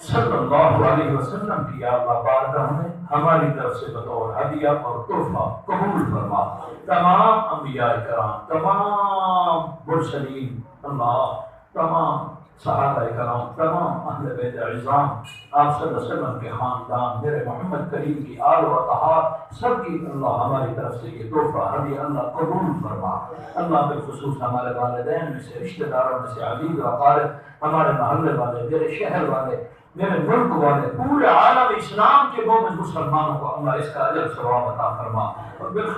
صلی اللہ علیہ وسلم کی یا اللہ بارگاہ میں ہماری طرف سے بطور ہدیہ اور تحفہ قبول فرما۔ تمام انبیاء کرام، تمام مرسلین، اللہ تمام صحابہ کرام، تمام اہل بیت عظام، آپ صلی اللہ علیہ وسلم کے خاندان، میرے محمد کریم کی آل و اطہار، سب کی اللہ ہماری طرف سے یہ تحفہ ہدیہ اللہ قبول فرما۔ اللہ بالخصوص ہمارے والدین میں سے، رشتہ داروں میں سے، عزیز و اقارب، ہمارے محلے والے، میرے شہر والے، میرے ملک والے، پورے عالم اسلام کے مومن مسلمانوں کو اللہ اس کا اجر ثواب عطا فرما۔ اور